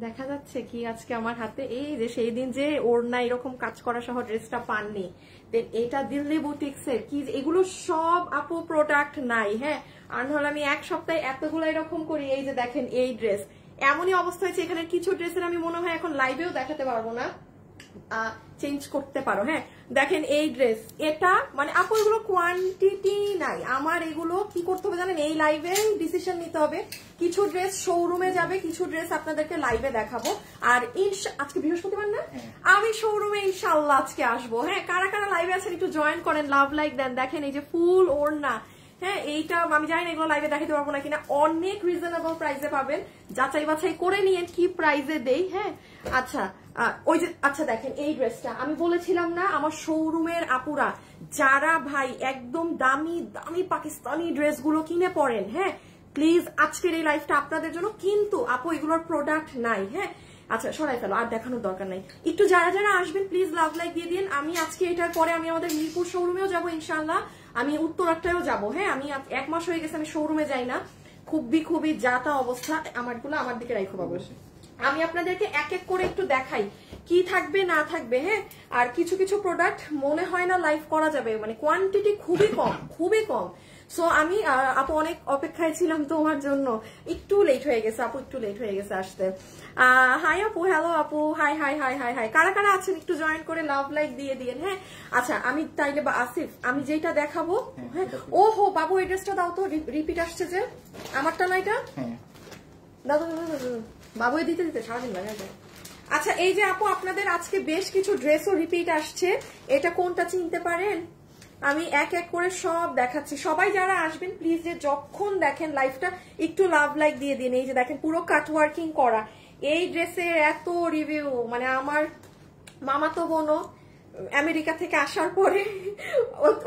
দেখা যাচ্ছে কি আজকে আমার হাতে, এই যে সেই দিন যে ওড়না এরকম কাজ করা সহ ড্রেসটা পাননি, দেন এটা দিল্লি বুটিক্স এর কি, এগুলো সব আপু প্রোডাক্ট নাই। হ্যাঁ, আর নাহলে আমি এক সপ্তাহে এতগুলো এরকম করি। এই যে দেখেন এই ড্রেস, এমনই অবস্থা হয়েছে, এখানে কিছু ড্রেসের আমি মনে হয় এখন লাইভেও দেখাতে পারবো না, চেঞ্জ করতে পারো। হ্যাঁ দেখেন এই ড্রেস, এটা মানে আপু এগুলো কোয়ান্টিটি নাই আমার, এগুলো কি করতে হবে জানেন, এই লাইভে ডিসিশন নিতে হবে। কিছু ড্রেস শোরুমে যাবে, কিছু ড্রেস আপনাদেরকে লাইভে দেখাবো। আর আজকে বৃহস্পতিবার না, আমি শোরুমে ইনশাআল্লাহ আজকে আসবো। হ্যাঁ, কারা কারা লাইভে আছেন একটু জয়েন করেন, লাভ লাইক দেন। দেখেন এই যে ফুল ওড়না, হ্যাঁ এইটা আমি জানি না এগুলো লাইভে দেখাতে পারবো না কিনা, অনেক রিজনেবল প্রাইসে পাবেন, যাচাই বাছাই করে নিয়ে কি প্রাইসে দেই। হ্যাঁ আচ্ছা ওই যে আচ্ছা দেখেন এই ড্রেসটা আমি বলেছিলাম না, আমার শোরুমের আপুরা যারা ভাই একদম দামি দামি পাকিস্তানি ড্রেসগুলো কিনে পড়েন, হ্যাঁ প্লিজ আজকের এই লাইফটা আপনাদের জন্য, কিন্তু আপু এগুলোর প্রোডাক্ট নাই। হ্যাঁ আচ্ছা সরাই ফেলো, আর দেখানোর দরকার নাই। একটু যারা যারা আসবেন প্লিজ লাভ লাইক দিয়ে দিন। আমি আজকে এটার পরে আমি আমাদের মিরপুর শোরুমেও যাবো ইনশাআল্লাহ, আমি উত্তরাটাও যাবো। হ্যাঁ আমি 1 মাস হয়ে গেছে আমি শোরুমে যাই না, খুবই যাতা অবস্থা। আমারগুলো আমার দিকে রাখো বাবু, আমি আপনাদেরকে এক এক করে একটু দেখাই কি থাকবে না থাকবে। হ্যাঁ আর কিছু কিছু প্রোডাক্ট মনে হয় না লাইভ করা যাবে, মানে কোয়ান্টিটি খুবই কম। সো আমি আপু অনেক অপেক্ষায় ছিলাম তোমার জন্য, একটু লেট হয়ে গেছে আপু, একটু লেট হয়ে গেছে আসতে। হাই আপু, হ্যালো আপু, high high high high high, কারা কারা আছেন একটু জয়েন করে লাভ লাইক দিয়ে দিন। হ্যাঁ আচ্ছা আমি তাইলে বা আসিফ আমি যেটা দেখাবো, হ্যাঁ ওহো বাবু এই ড্রেসটা দাও তো, রিপিট আসছে যে আমারটা না, এটা দাদা বাবু দিতে দিতে সারাদিন লাগে যায়। আচ্ছা এই যে আপু আপনাদের আজকে বেশ কিছু ড্রেসও রিপিট আসছে, এটা কোনটা চিনতে পারেন? আমি এক এক করে সব দেখাচ্ছি। সবাই যারা আসবেন প্লিজ যে যখন দেখেন লাইভটা একটু লাভ লাইক দিয়ে দিন। এই যে দেখেন পুরো কাট ওয়ার্কিং করা এই ড্রেসের এত রিভিউ, মানে আমার মামাতো বোনও আমেরিকা থেকে আসার পরে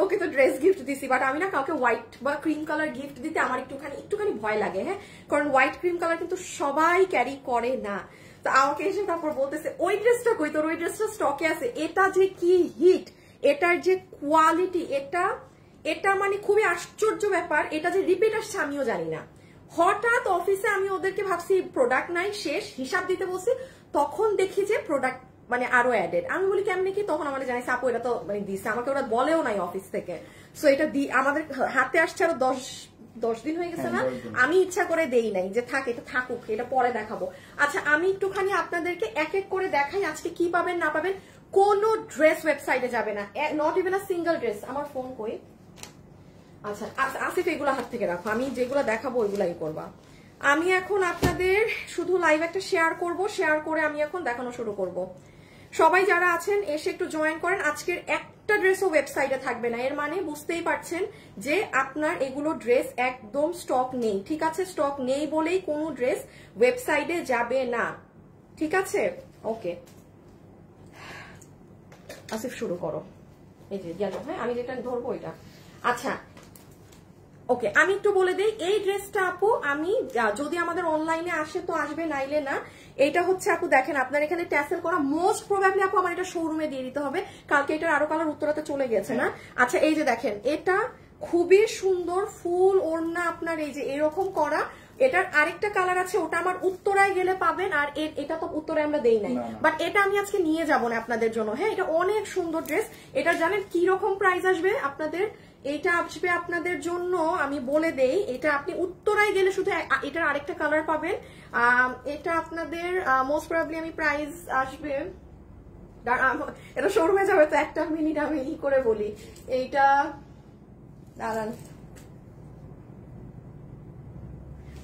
ওকে তো ড্রেস গিফট দিছি, বাট আমি না কাউকে হোয়াইট বা ক্রিম কালার গিফট দিতে আমার একটুখানি ভয় লাগে। হ্যাঁ কারণ হোয়াইট ক্রিম কালার কিন্তু সবাই ক্যারি করে না। তো আমাকে এসে তারপর বলতেছে ওই ড্রেসটা কই তোর, ওই ড্রেসটা স্টকে আছে, এটা যে কি হিট, এটার যে কোয়ালিটি, এটা মানে খুবই আশ্চর্য ব্যাপার। এটা যে রিপিট আসছে আমিও জানি না, হঠাৎ অফিসে আমি ওদেরকে ভাবছি প্রোডাক্ট নাই শেষ, হিসাব দিতে বলছি, তখন দেখি যে প্রোডাক্ট মানে আরো অ্যাডেড। আমি বলি কেমনি কি, তখন আমাদের জানাইছে আপু এটা তো মানে দিচ্ছে, আমাকে ওরা বলেও নাই অফিস থেকে। সো এটা আমাদের হাতে আসছে আরো 10 দিন হয়ে গেছে না, আমি ইচ্ছা করে দেই নাই যে থাক এটা থাকুক, এটা পরে দেখাবো। আচ্ছা আমি একটুখানি আপনাদেরকে এক এক করে দেখাই আজকে কি পাবেন না পাবেন। কোন ড্রেস ওয়েবসাইটে যাবে না, not even a single dress. আমার ফোন কই? আচ্ছা আসিফ এগুলো হাত থেকে রাখো, আমি যেগুলো দেখাবো ওইগুলাই করবা। আমি এখন আপনাদের শুধু লাইভ একটা শেয়ার করব, শেয়ার করে আমি এখন দেখানো শুরু করব। সবাই যারা আছেন এসে একটু জয়েন করেন। আজকের একটা ড্রেসও ওয়েবসাইটে থাকবে না, এর মানে বুঝতেই পারছেন যে আপনার এগুলো ড্রেস একদম স্টক নেই। ঠিক আছে, স্টক নেই বলেই কোনো ড্রেস ওয়েবসাইটে যাবে না। ঠিক আছে ওকে আসিফ শুরু করো। এই যে গেল, হ্যাঁ আমি যেটা ধরবো এটা। আচ্ছা ওকে আমি একটু বলে দিই, এই ড্রেসটা আপু আমি যদি আমাদের অনলাইনে আসে তো আসবে, নাইলে না। এটা হচ্ছে আপু দেখেন আপনার এখানে ট্যাসেল করা, মোস্ট প্রবাবলি আপু আমার এটা শোরুমে দিয়ে দিতে হবে, কালকে এটার আরো কালার উত্তরাতে চলে গেছে না। আচ্ছা এই যে দেখেন এটা খুবই সুন্দর ফুল ওড়না আপনার এই যে এরকম করা। এটার আরেকটা কালার আছে, ওটা আমার উত্তরায় গেলে পাবেন, আর এটা তো উত্তরায় আমরা দেই নাই, বাট এটা আমি আজকে নিয়ে যাবো না আপনাদের জন্য। হ্যাঁ এটা অনেক সুন্দর ড্রেস। এটা জানেন কি রকম প্রাইস আসবে আপনাদের? এটা আসবে আপনাদের জন্য আমি বলে দেই, এটা আপনি উত্তরায় গেলে শুধু এটার আরেকটা কালার পাবেন। এটা আপনাদের মোস্ট প্রবাবলি আমি প্রাইস আসবে, এটা শোরুমে যাবে তো একটা মিনিট আমি ই করে বলি। এইটা দাঁড়ান,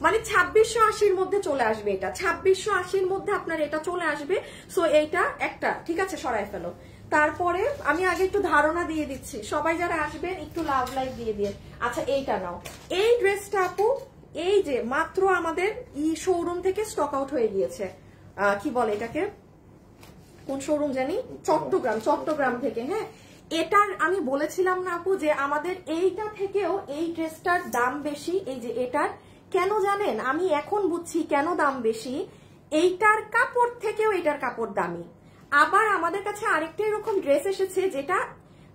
মানে 2680-র মধ্যে চলে আসবে, এটা 2680-র মধ্যে আপনার এটা চলে আসবে। সো এইটা একটা ঠিক আছে, সরাই ফেলো। তারপরে আমি আগে একটু ধারণা দিয়ে দিচ্ছি, সবাই যারা আসবেন একটু লাভ লাইক দিয়ে দিয়ে। আচ্ছা এইটা নাও, এই ড্রেসটা আপু এই যে মাত্র আমাদের শোরুম থেকে স্টক আউট হয়ে গিয়েছে। কি বলে এটাকে, কোন শোরুম জানি, চট্টগ্রাম থেকে। হ্যাঁ এটার আমি বলেছিলাম না আপু যে আমাদের এইটা থেকেও এই ড্রেসটার দাম বেশি। এই যে এটার কেন জানেন, আমি এখন বুঝছি কেন দাম বেশি। এইটার কাপড় থেকেও এটার কাপড় দামি। আবার আমাদের কাছে আরেকটা এরকম ড্রেস এসেছে যেটা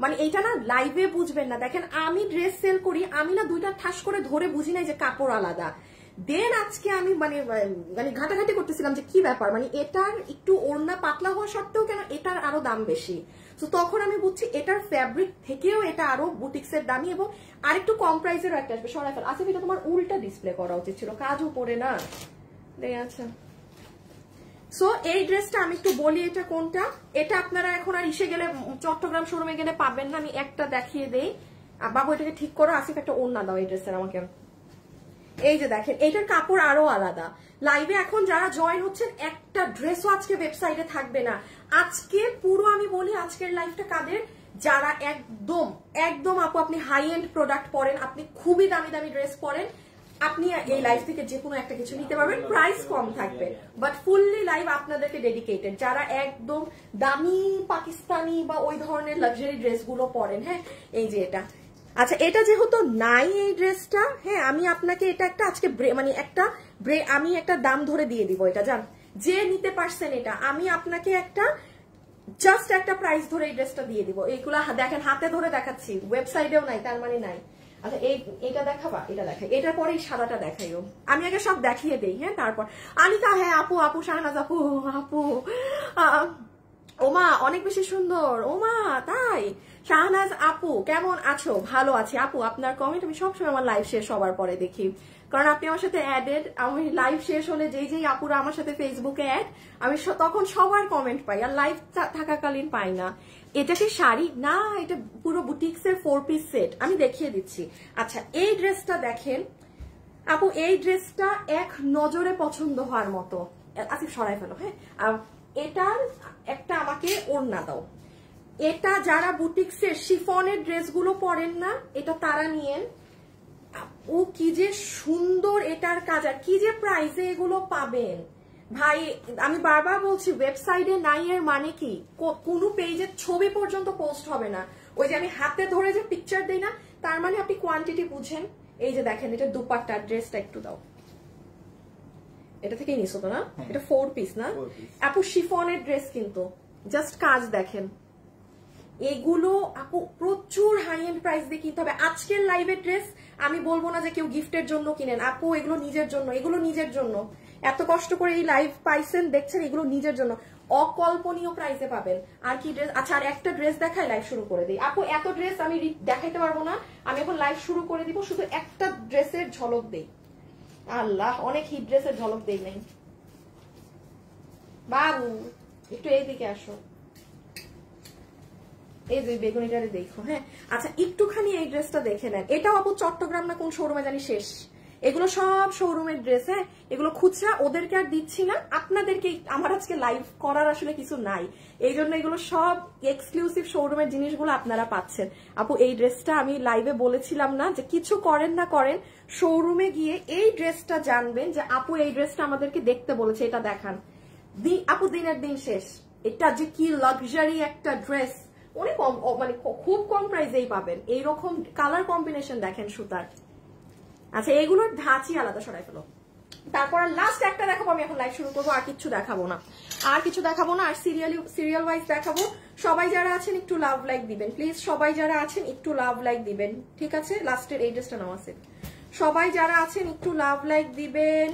মানে এইটা না লাইভে বুঝবেন না। দেখেন আমি ড্রেস সেল করি, আমি না দুইটা ঠাস করে ধরে বুঝি নাই যে কাপড় আলাদা। দেন আজকে আমি মানে ঘাটাঘাটি করতেছিলাম যে কি ব্যাপার, মানে এটার একটু ওড়না পাতলা হওয়া সত্ত্বেও কেন এটার আরো দাম বেশি। তো তখন আমি বুঝছি এটার ফ্যাব্রিক থেকেও এটা আরো বুটিক্সের দামি এবং আরেকটু কম প্রাইসেরও একটা আসবে। সরাই ফেল। আচ্ছা, এটা তোমার উল্টা ডিসপ্লে করা উচিত ছিল, কাজও পরে না। আচ্ছা, সো এই ড্রেসটা আমি একটু বলি এটা কোনটা। এটা আপনারা এখন আর ইসে গেলে, চট্টগ্রাম শোরুমে গেলে পাবেন না। আমি একটা দেখিয়ে দেই। বাবু এটাকে ঠিক করো। আসিফ একটা ওড়না দাও এই ড্রেসের আমাকে। এই যে দেখেন, এটার কাপড় আরো আলাদা। লাইভে এখন যারা জয়েন হচ্ছেন, একটা ড্রেসও আজকে ওয়েবসাইটে থাকবে না। আজকে পুরো আমি বলি আজকের লাইভটা কাদের, যারা একদম একদম আপু আপনি হাই এন্ড প্রোডাক্ট পরেন, আপনি খুবই দামি দামি ড্রেস পরেন, আপনি এই লাইভ থেকে যে কোনো একটা কিছু নিতে পারবেন, প্রাইস কম থাকবে, বাট ফুললি লাইভ আপনাদেরকে ডেডিকেটেড যারা একদম দামি পাকিস্তানি বা ওই ধরনের লাক্সারি ড্রেসগুলো পরেন। হ্যাঁ, এই যে এটা। আচ্ছা, এটা যেহেতু নাই এই ড্রেসটা, হ্যাঁ আমি আপনাকে এটা একটা আজকে মানে একটা আমি একটা দাম ধরে দিয়ে দিব। এটা জান, যে নিতে পারছেন এটা আমি আপনাকে একটা জাস্ট একটা প্রাইস ধরে এই ড্রেসটা দিয়ে দিব। এইগুলা দেখেন হাতে ধরে দেখাচ্ছি, ওয়েবসাইটেও নাই, তার মানে নাই। আচ্ছা, এটা দেখাবা, এটা দেখাই, এটার পরে এই সাদাটা দেখাইও। আমি আগে সব দেখিয়ে দেই, হ্যাঁ তারপর। আনিকা, হ্যাঁ আপু, আপু শাহনাজ আপু, আপু ওমা অনেক বেশি সুন্দর। ওমা তাই? শাহনাজ আপু কেমন আছো? ভালো আছি আপু। আপনার কমেন্ট আমি সবসময় আমার লাইভ শেষ হবার পরে দেখি, কারণ আপনি আমার সাথে অ্যাডেড। আমি লাইভ শেষ হলে যেই আপুরা আমার সাথে ফেসবুকে অ্যাড, আমি তখন সবার কমেন্ট পাই, আর লাইভ থাকাকালীন পাই না। এটা কি শাড়ি না, এটা পুরো বুটিক্সের 4 পিস সেট। আমি দেখিয়ে দিচ্ছি। আচ্ছা, এই ড্রেসটা দেখেন আপু, এই ড্রেসটা এক নজরে পছন্দ হওয়ার মতো। আচ্ছা সরাই ফেলো। হ্যাঁ, এটার একটা আমাকে ওড়না দাও। এটা যারা বুটিক্সের শিফনের ড্রেসগুলো পরেন না, এটা তারা নিয়েন। ও কি যে সুন্দর এটার কাজ, আর কি যে প্রাইসে এগুলো পাবেন ভাই। আমি বারবার বলছি, ওয়েবসাইটে নাই এর মানে কি, কোনো পেজের ছবি পর্যন্ত পোস্ট হবে না। ওই যে আমি হাতে ধরে যে পিকচার দেই না, তার মানে আপনি কোয়ান্টিটি বুঝেন। এই যে দেখেন, এটা দুপাট্টা, ড্রেসটা একটু দাও। এটা থেকেই নিছো তো না? এটা 4 পিস না আপু, শিফনের ড্রেস কিন্তু জাস্ট কাজ দেখেন। এগুলো আপু প্রচুর হাই এন্ড প্রাইস দিয়ে কিনতে হবে। আজকের লাইভের ড্রেস আমি বলবো না যে কেউ গিফটের জন্য কিনেন আপু, এগুলো নিজের জন্য, এগুলো নিজের জন্য। এত কষ্ট করে এই লাইভ পাইছেন, দেখছেন, এগুলো নিজের জন্য অকল্পনীয় প্রাইসে পাবেন। আর কি ড্রেস? আচ্ছা, আর একটা ড্রেস দেখাই, লাইভ শুরু করে দিই আপু। এত ড্রেস আমি দেখাইতে পারবো না, আমি এখন লাইভ শুরু করে দিব। শুধু একটা ড্রেসের ঝলক দেই। আল্লাহ, অনেক হিট ড্রেসের ঝলক দেই নাই। বাবু একটু এইদিকে আসো, এই যে বেগুনিটারে দেখো। হ্যাঁ, আচ্ছা একটুখানি এই ড্রেসটা দেখে নেন। এটাও আপু চট্টগ্রাম না কোন শোরুমে জানি শেষ। এগুলো সব শোরুমের ড্রেস। হ্যাঁ, এগুলো খুচরা, ওদেরকে আর দিচ্ছি না, আপনাদেরকে। আমার আজকে লাইভ করার আসলে কিছু নাই, এই জন্য এগুলো সব এক্সক্লুসিভ শোরুমের জিনিসগুলো আপনারা পাচ্ছেন। আপু এই ড্রেসটা আমি লাইভে বলেছিলাম না যে কিছু করেন না করেন, শোরুমে গিয়ে এই ড্রেসটা জানবেন যে আপু এই ড্রেসটা আমাদেরকে দেখতে বলেছে, এটা দেখান। আপু দিনের দিন শেষ। এটা যে কি লাক্সারি একটা ড্রেস, অনেক কম, মানে খুব কম প্রাইসেই পাবেন। এইরকম কালার কম্বিনেশন দেখেন সুতার। আচ্ছা, এগুলোর ধাঁচই আলাদা। সরাই ফেলো। তারপর লাস্ট একটা দেখাবো, আমি এখন লাইভ শুরু করবো। আর কিছু দেখাবো না, আর কিছু দেখাবো না, আর সিরিয়াল ওয়াইজ দেখাবো। সবাই যারা আছেন একটু লাভ লাইক দিবেন প্লিজ। সবাই যারা আছেন একটু লাভ লাইক দিবেন, ঠিক আছে? লাস্টের এই ড্রেসটা নাও আছে। সবাই যারা আছেন একটু লাভ লাইক দিবেন।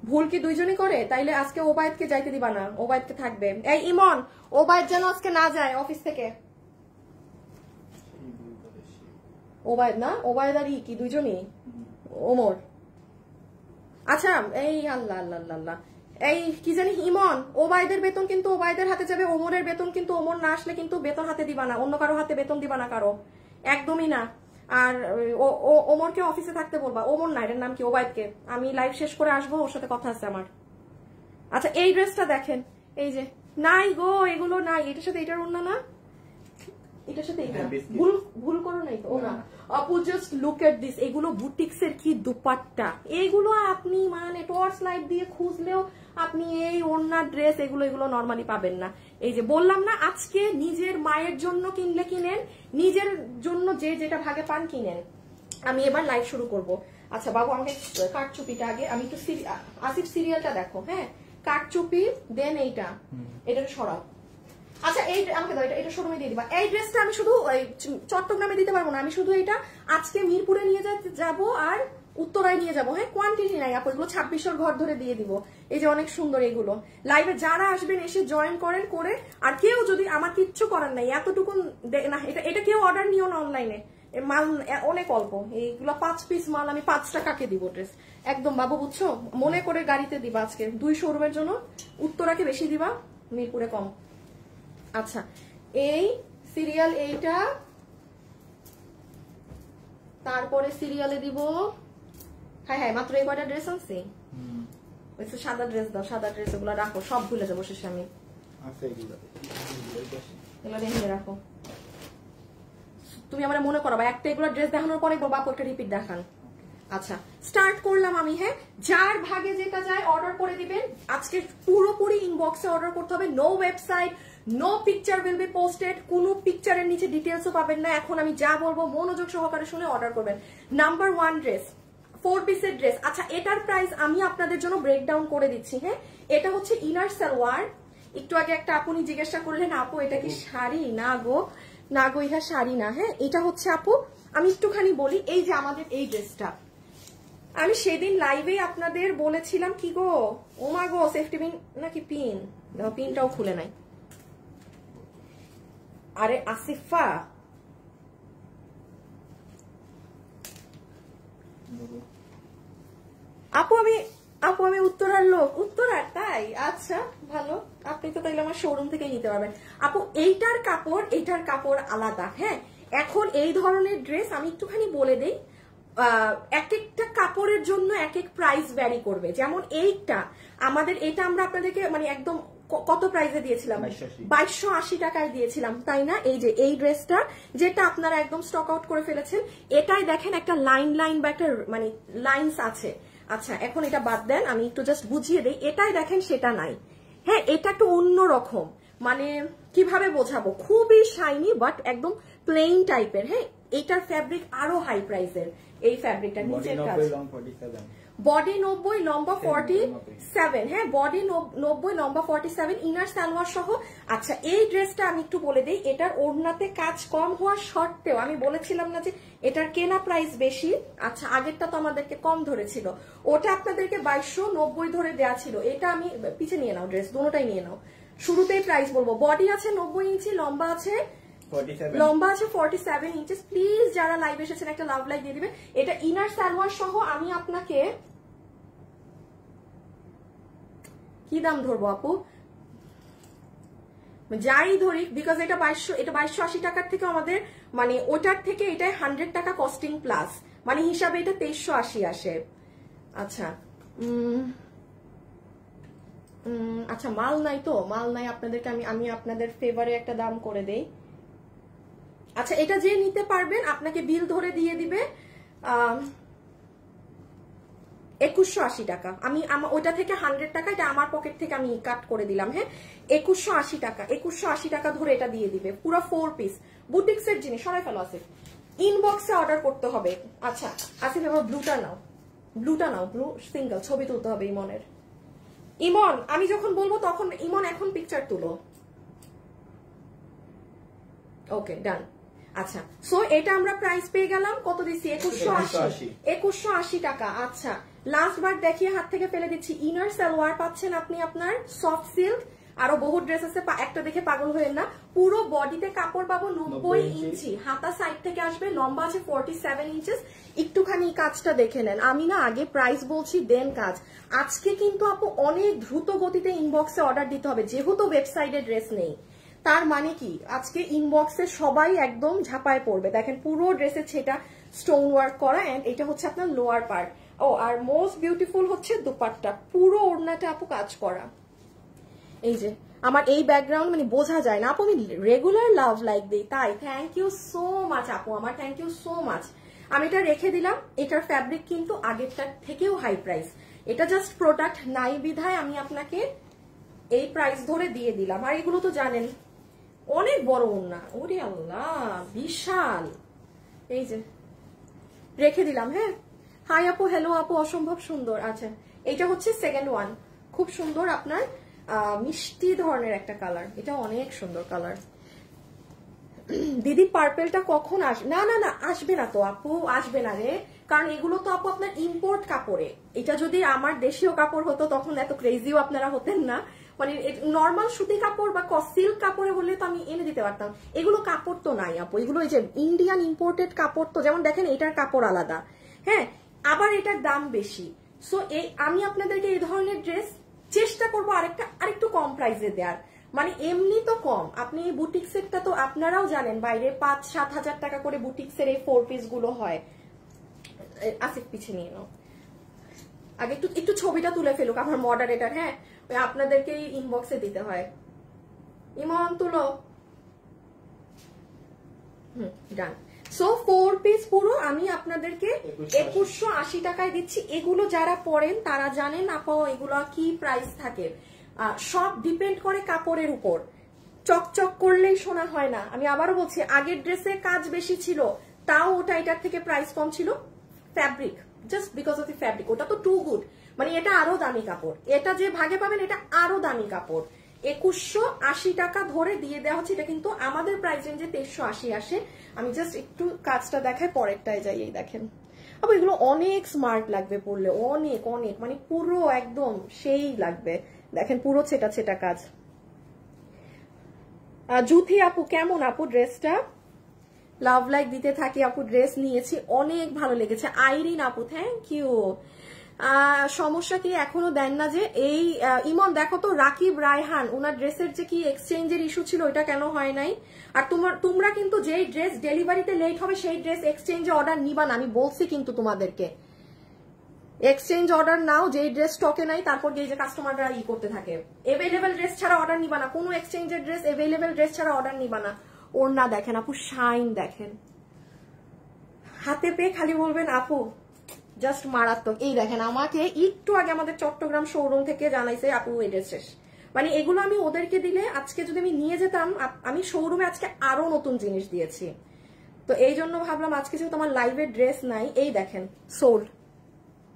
ভুল কি দুইজনই করে? তাইলে আজকে ওবায়দকে যাইতে দিবা না, ওবায়দকে থাকবে। এই ইমন, ওবায়দ যেন আজকে না যায় অফিস থেকে। ওবায়দ না, ওবায়দ আর কি দুইজনই? ওমর। আচ্ছা, এই আল্লাহ আল্লাহ আল্লাহ, এই কি জানি ইমন, ওবায়দের বেতন কিন্তু ওবায়দের হাতে যাবে, ওমরের বেতন কিন্তু ওমর না আসলে কিন্তু বেতন হাতে দিবা না, অন্য কারো হাতে বেতন দিবা না কারো, একদমই না। আর ওমরকে অফিসে থাকতে বলবা। ওমর না, এটার নাম কি, ওবায়দকে। আমি লাইভ শেষ করে আসবো, ওর সাথে কথা আছে আমার। আচ্ছা, এই ড্রেসটা দেখেন, এই যে নাই গো, এগুলো নাই। এটার সাথে এটার অন্য না, এটার সাথে এটা ভুল করো নাই তো? ও না আপু, জাস্ট লুক এট দিস। এগুলো বুটিক্সের কি দুপাট্টা, এগুলো আপনি মানে টর্চ লাইট দিয়ে খুঁজলেও আপনি এই ওড়না ড্রেস এগুলো নরমালি পাবেন না। এই যে বললাম না, আজকে নিজের মায়ের জন্য কিনলে কিনেন, নিজের জন্য যে যেটা ভাগে পান কিনেন। আমি এবার লাইভ শুরু করব। আচ্ছা বাবু, আমাকে কাঠচুপিটা আগে, আমি একটু আসিফ সিরিয়ালটা দেখো। হ্যাঁ, কাঠচুপি দেন এইটা, এটা সরাও। আচ্ছা এই আমাকে দাও, এটা শোরুমে দিয়ে দিবা। এই ড্রেসটা আমি শুধু চট্টগ্রামে দিতে পারবো না, আমি শুধু এটা আজকে মিরপুরে নিয়ে যাবো আর উত্তরায় নিয়ে যাবো। হ্যাঁ, কোয়ান্টিটি নাই আপু, এগুলো 2600 ঘর ধরে দিয়ে দিব। এই যে অনেক সুন্দর এগুলো। লাইভে যারা আসবেন এসে জয়েন করেন করে, আর কেউ যদি আমার কিচ্ছু করার নাই এতটুকু না, এটা কেউ অর্ডার নিও না অনলাইনে, মাল অনেক অল্প, এইগুলো 5 পিস মাল আমি 5 টাকাকে দিব ড্রেস একদম বাবু, বুঝছো? মনে করে গাড়িতে দিবা আজকে 2 শোরুমের জন্য, উত্তরাকে বেশি দিবা, মিরপুরে কম। আচ্ছা এই সিরিয়াল এইটা, তারপরে সিরিয়ালে দিব, হ্যাঁ হ্যাঁ মাত্র এই কয়টা ড্রেস আনছি। সাদা ড্রেস দাও, সাদা ড্রেস এগুলো রাখো, সব ভুলে যাবো শেষে আমি, এগুলো রেখে রাখো। তুমি আমার মনে করো একটা এগুলো ড্রেস দেখানোর পরে বাবা একটা রিপিট দেখান। আচ্ছা স্টার্ট করলাম আমি। হ্যাঁ, যার ভাগে যেটা যায় অর্ডার করে দিবেন। আজকে পুরোপুরি ইনবক্সে অর্ডার করতে হবে, no website, no picture will be posted, কোনো পিকচারের নিচে ডিটেলসও পাবেন না। এখন আমি যা বলবো মনোযোগ সহকারে শুনে অর্ডার করবেন। নাম্বার 1 ড্রেস, 4 পিসের ড্রেস। আচ্ছা এটার প্রাইস আমি আপনাদের জন্য ব্রেকডাউন করে দিচ্ছি। হ্যাঁ, এটা হচ্ছে ইনার সালোয়ার। একটু আগে একটা আপনি জিজ্ঞাসা করলেন আপু এটা কি শাড়ি? না গো, না গো, ইহা শাড়ি না। হ্যাঁ, এটা হচ্ছে আপু, আমি একটুখানি বলি, এই যে আমাদের এই ড্রেসটা আমি সেদিন লাইভে আপনাদের বলেছিলাম কি গো, ওমা গো, সেফটি পিন নাকি পিন, পিনটাও খুলে নাই। আরে আসিফা, আপু আমি উত্তরার লোক। উত্তরার? তাই, আচ্ছা ভালো, আপনি তো তাইলে আমার শোরুম থেকে নিতে পারবেন। আপু এইটার কাপড় আলাদা। হ্যাঁ, এখন এই ধরনের ড্রেস আমি একটুখানি বলে দেই, এক একটা কাপড়ের জন্য এক এক প্রাইস ভ্যারি করবে। যেমন এইটা আমাদের, এটা আমরা আপনাদেরকে মানে একদম কত প্রাইসে দিয়েছিলাম? 2280 টাকায় দিয়েছিলাম, তাই না? এই যে এই ড্রেসটা যেটা আপনারা একদম স্টক আউট করে ফেলেছেন, এটাই দেখেন একটা লাইন বা একটা মানে লাইনস আছে। আচ্ছা এখন এটা বাদ দেন, আমি একটু জাস্ট বুঝিয়ে দিই। এটাই দেখেন, সেটা নাই। হ্যাঁ, এটা একটু অন্যরকম, মানে কিভাবে বোঝাবো, খুবই শাইনি বাট একদম প্লেন টাইপের। হ্যাঁ, এটার ফ্যাব্রিক আরো হাই প্রাইসের। এই ফ্যাব্রিকটা নিচের কাজ, বডি 90, লম্বা 47। হ্যাঁ, বডি 90, লম্বা 47, ইনার সালোয়ার সহ। আচ্ছা এই ড্রেসটা আমি একটু বলে দিই, এটার ওড়নাতে কাজ কম হওয়ার সত্ত্বেও আমি বলেছিলাম না যে এটার কেনা প্রাইস বেশি। আচ্ছা আগেরটা তো আমাদেরকে কম ধরেছিল, ওটা আপনাদেরকে 2290 ধরে দেওয়া ছিল। এটা আমি পিছে নিয়ে নাও, ড্রেস দুটোটাই নিয়ে নাও। শুরুতেই প্রাইস বলবো, বডি আছে 90 ইঞ্চি, লম্বা আছে 47 ইঞ্চেস। প্লিজ যারা লাইভ এসেছেন একটা লাভ লাইক দিয়ে দিবে। এটা ইনার সালোয়ার সহ। আমি আপনাকে কি দাম ধরবো আপু? যাই ধরি, বিকজ এটা 2280 টাকার থেকে আমাদের মানে ওটার থেকে এটাই 100 টাকা কস্টিং প্লাস, মানে হিসাবে এটা 2380 আসে। আচ্ছা আচ্ছা মাল নাই তো, মাল নাই আপনাদেরকে আমি আপনাদের ফেভারে একটা দাম করে দেই। আচ্ছা এটা যে নিতে পারবেন আপনাকে বিল ধরে দিয়ে দিবে 2180 টাকা। আমি ওইটা থেকে 100 টাকা, এটা আমার পকেট থেকে আমি কাট করে দিলাম। হ্যাঁ, 2180 টাকা, 2180 টাকা ধরে এটা দিয়ে দিবে। পুরো 4 পিস বুটিক্সের জিনিস। সরাই ফেলো আসিফ, ইনবক্সে অর্ডার করতে হবে। আচ্ছা আসিফ এবার ব্লুটা নাও, ব্লু সিঙ্গেল ছবি তুলতে হবে ইমনের। ইমন আমি যখন বলবো তখন, ইমন এখন পিকচার তুলো। ওকে ডান। আচ্ছা সো এটা আমরা প্রাইস পেয়ে গেলাম, কত দিচ্ছি? 2180 টাকা। আচ্ছা লাস্ট বার দেখিয়ে হাত থেকে ফেলে দিচ্ছি, ইনার সালোয়ার পাচ্ছেন আপনি আপনার সফট সিল্ক, আরো বহু ড্রেস আছে, একটা দেখে পাগল হয়ে না। পুরো বডিতে কাপড় পাবো 90 ইঞ্চি, হাতা সাইড থেকে আসবে, লম্বা আছে 47 ইঞ্চেস। একটুখানি কাজটা দেখে নেন, আমি না আগে প্রাইস বলছি দেন কাজ। আজকে কিন্তু আপু অনেক দ্রুত গতিতে ইনবক্সে অর্ডার দিতে হবে, যেহেতু ওয়েবসাইটে ড্রেস নেই। তার মানে কি আজকে ইনবক্সে সবাই একদম ঝাঁপায় পড়বে। দেখেন পুরো ড্রেসের সেটা স্টোন ওয়ার্ক করা, এন্ড এটা হচ্ছে আপনার লোয়ার পার্ট। ও আর মোস্ট বিউটিফুল হচ্ছে দুপাট্টা, পুরো ওড়নাটা আপু কাজ করা। এই যে আমার এই ব্যাকগ্রাউন্ড মানে বোঝা যায় না আপু, আমি রেগুলার লাভ লাইক দিই তাই। থ্যাংক ইউ সো মাচ আপু, আমার থ্যাংক ইউ সো মাচ। আমি এটা রেখে দিলাম। এটার ফ্যাব্রিক কিন্তু আগেরটার থেকেও হাই প্রাইস, এটা জাস্ট প্রোডাক্ট নাই বিধায় আমি আপনাকে এই প্রাইস ধরে দিয়ে দিলাম। আর এগুলো তো জানেন অনেক বড় ওড়না, ওরে আল্লাহ বিশাল। এই যে রেখে দিলাম। হ্যাঁ, হাই আপু, হ্যালো আপু, অসম্ভব সুন্দর। আচ্ছা এটা হচ্ছে সেকেন্ড ওয়ান, খুব সুন্দর আপনার মিষ্টি ধরনের একটা কালার, এটা অনেক সুন্দর কালার। দিদি পার্পেলটা কখন আসবে? না না না, আসবে না তো আপু, আসবে না রে, কারণ এগুলো তো আপু আপনার ইম্পোর্ট কাপড়ে। এটা যদি আমার দেশীয় কাপড় হতো তখন এত ক্রেজিও আপনারা হতেন না, মানে নর্মাল সুতি কাপড় বা সিল্ক কাপড়ে হলে তো আমি এনে দিতে পারতাম। এগুলো কাপড় তো নাই আপু, এগুলো এই যে ইন্ডিয়ান ইম্পোর্টেড কাপড়, তো যেমন দেখেন এটার কাপড় আলাদা, হ্যাঁ, আবার এটার দাম বেশি। সো আমি আপনাদেরকে এই ধরনের ড্রেস চেষ্টা করবো আরেকটু কম প্রাইসে দেওয়ার, মানে এমনি তো কম। আপনি এই বুটিক সেটটা তো আপনারাও জানেন, বাইরে 5-7 হাজার টাকা করে বুটিক্সের এই 4 পিস গুলো হয়। আসিফ পিছিয়ে নিয়ে নাও, আগে একটু ছবিটা তুলে ফেলুক আমার মডারেটর, হ্যাঁ, ওই আপনাদেরকে ইনবক্সে দিতে হয়। ইমন তুলো, ডান। সো 4 পিস পুরো আমি আপনাদেরকে 2180 টাকায় দিচ্ছি। এগুলো যারা পরেন তারা জানেন আপা এগুলো কি প্রাইস থাকে, সব ডিপেন্ড করে কাপড়ের উপর। চকচক করলেই সোনা হয় না, আমি আবারও বলছি, আগের ড্রেসে কাজ বেশি ছিল তাও ওটা এটার থেকে প্রাইস কম ছিল। Fabric, just because of the fabric, ওটা তো টু গুড, মানে এটা আরো দামি কাপড়, এটা যে ভাগে পাবেন এটা আরো দামি কাপড়। 2180 টাকা ধরে দিয়ে দেওয়া হচ্ছে, এটা কিন্তু আমাদের প্রাইস রেঞ্জে 2380 আসে। আমি জাস্ট একটু কাজটা দেখাই, পরেরটায় যাই। এই দেখেন আবার এগুলো অনেক স্মার্ট লাগবে পরলে, অনেক অনেক, মানে পুরো একদম সেই লাগবে। দেখেন পুরো ছেটা ছেটা কাজ। জুথি আপু কেমন আপু ড্রেসটা? লাভ লাইক দিতে থাকি আপু, ড্রেস নিয়েছি অনেক ভালো লেগেছে। আইরিন আপু থ্যাংক ইউ। সমস্যা কি এখনো দেন না যে? এই ইমন দেখো তো, রাকিব রায়হান ওনার ড্রেসের যে কি এক্সচেঞ্জের ইস্যু ছিল, ওইটা কেন হয় নাই? আর তোমরা কিন্তু যেই ড্রেস ডেলিভারিতে লেট হবে সেই ড্রেস এক্সচেঞ্জে অর্ডার নিবা না, আমি বলছি কিন্তু তোমাদেরকে। এক্সচেঞ্জ অর্ডার নাও, যেই ড্রেস স্টকে নাই তারপর যে কাস্টমাররা করতে থাকে। এভেলেবেল ড্রেস ছাড়া অর্ডার নিবা না, কোনো এক্সচেঞ্জের ড্রেস এভেলেবেল ড্রেস ছাড়া অর্ডার নিবা না। ওড়না দেখেন আপু, শাইন দেখেন, হাতে পেয়ে খালি বলবেন আপু জাস্ট মারাত্মক। এই দেখেন আমাকে একটু আগে আমাদের চট্টগ্রাম শোরুম থেকে জানাইছে আপু এই ড্রেস শেষ, মানে এগুলো আমি ওদেরকে দিলে আজকে যদি আমি নিয়ে যেতাম, আমি শোরুমে আজকে আরো নতুন জিনিস দিয়েছি। তো এই জন্য ভাবলাম আজকে যেহেতু আমার লাইভের ড্রেস নাই, এই দেখেন সোল্ড,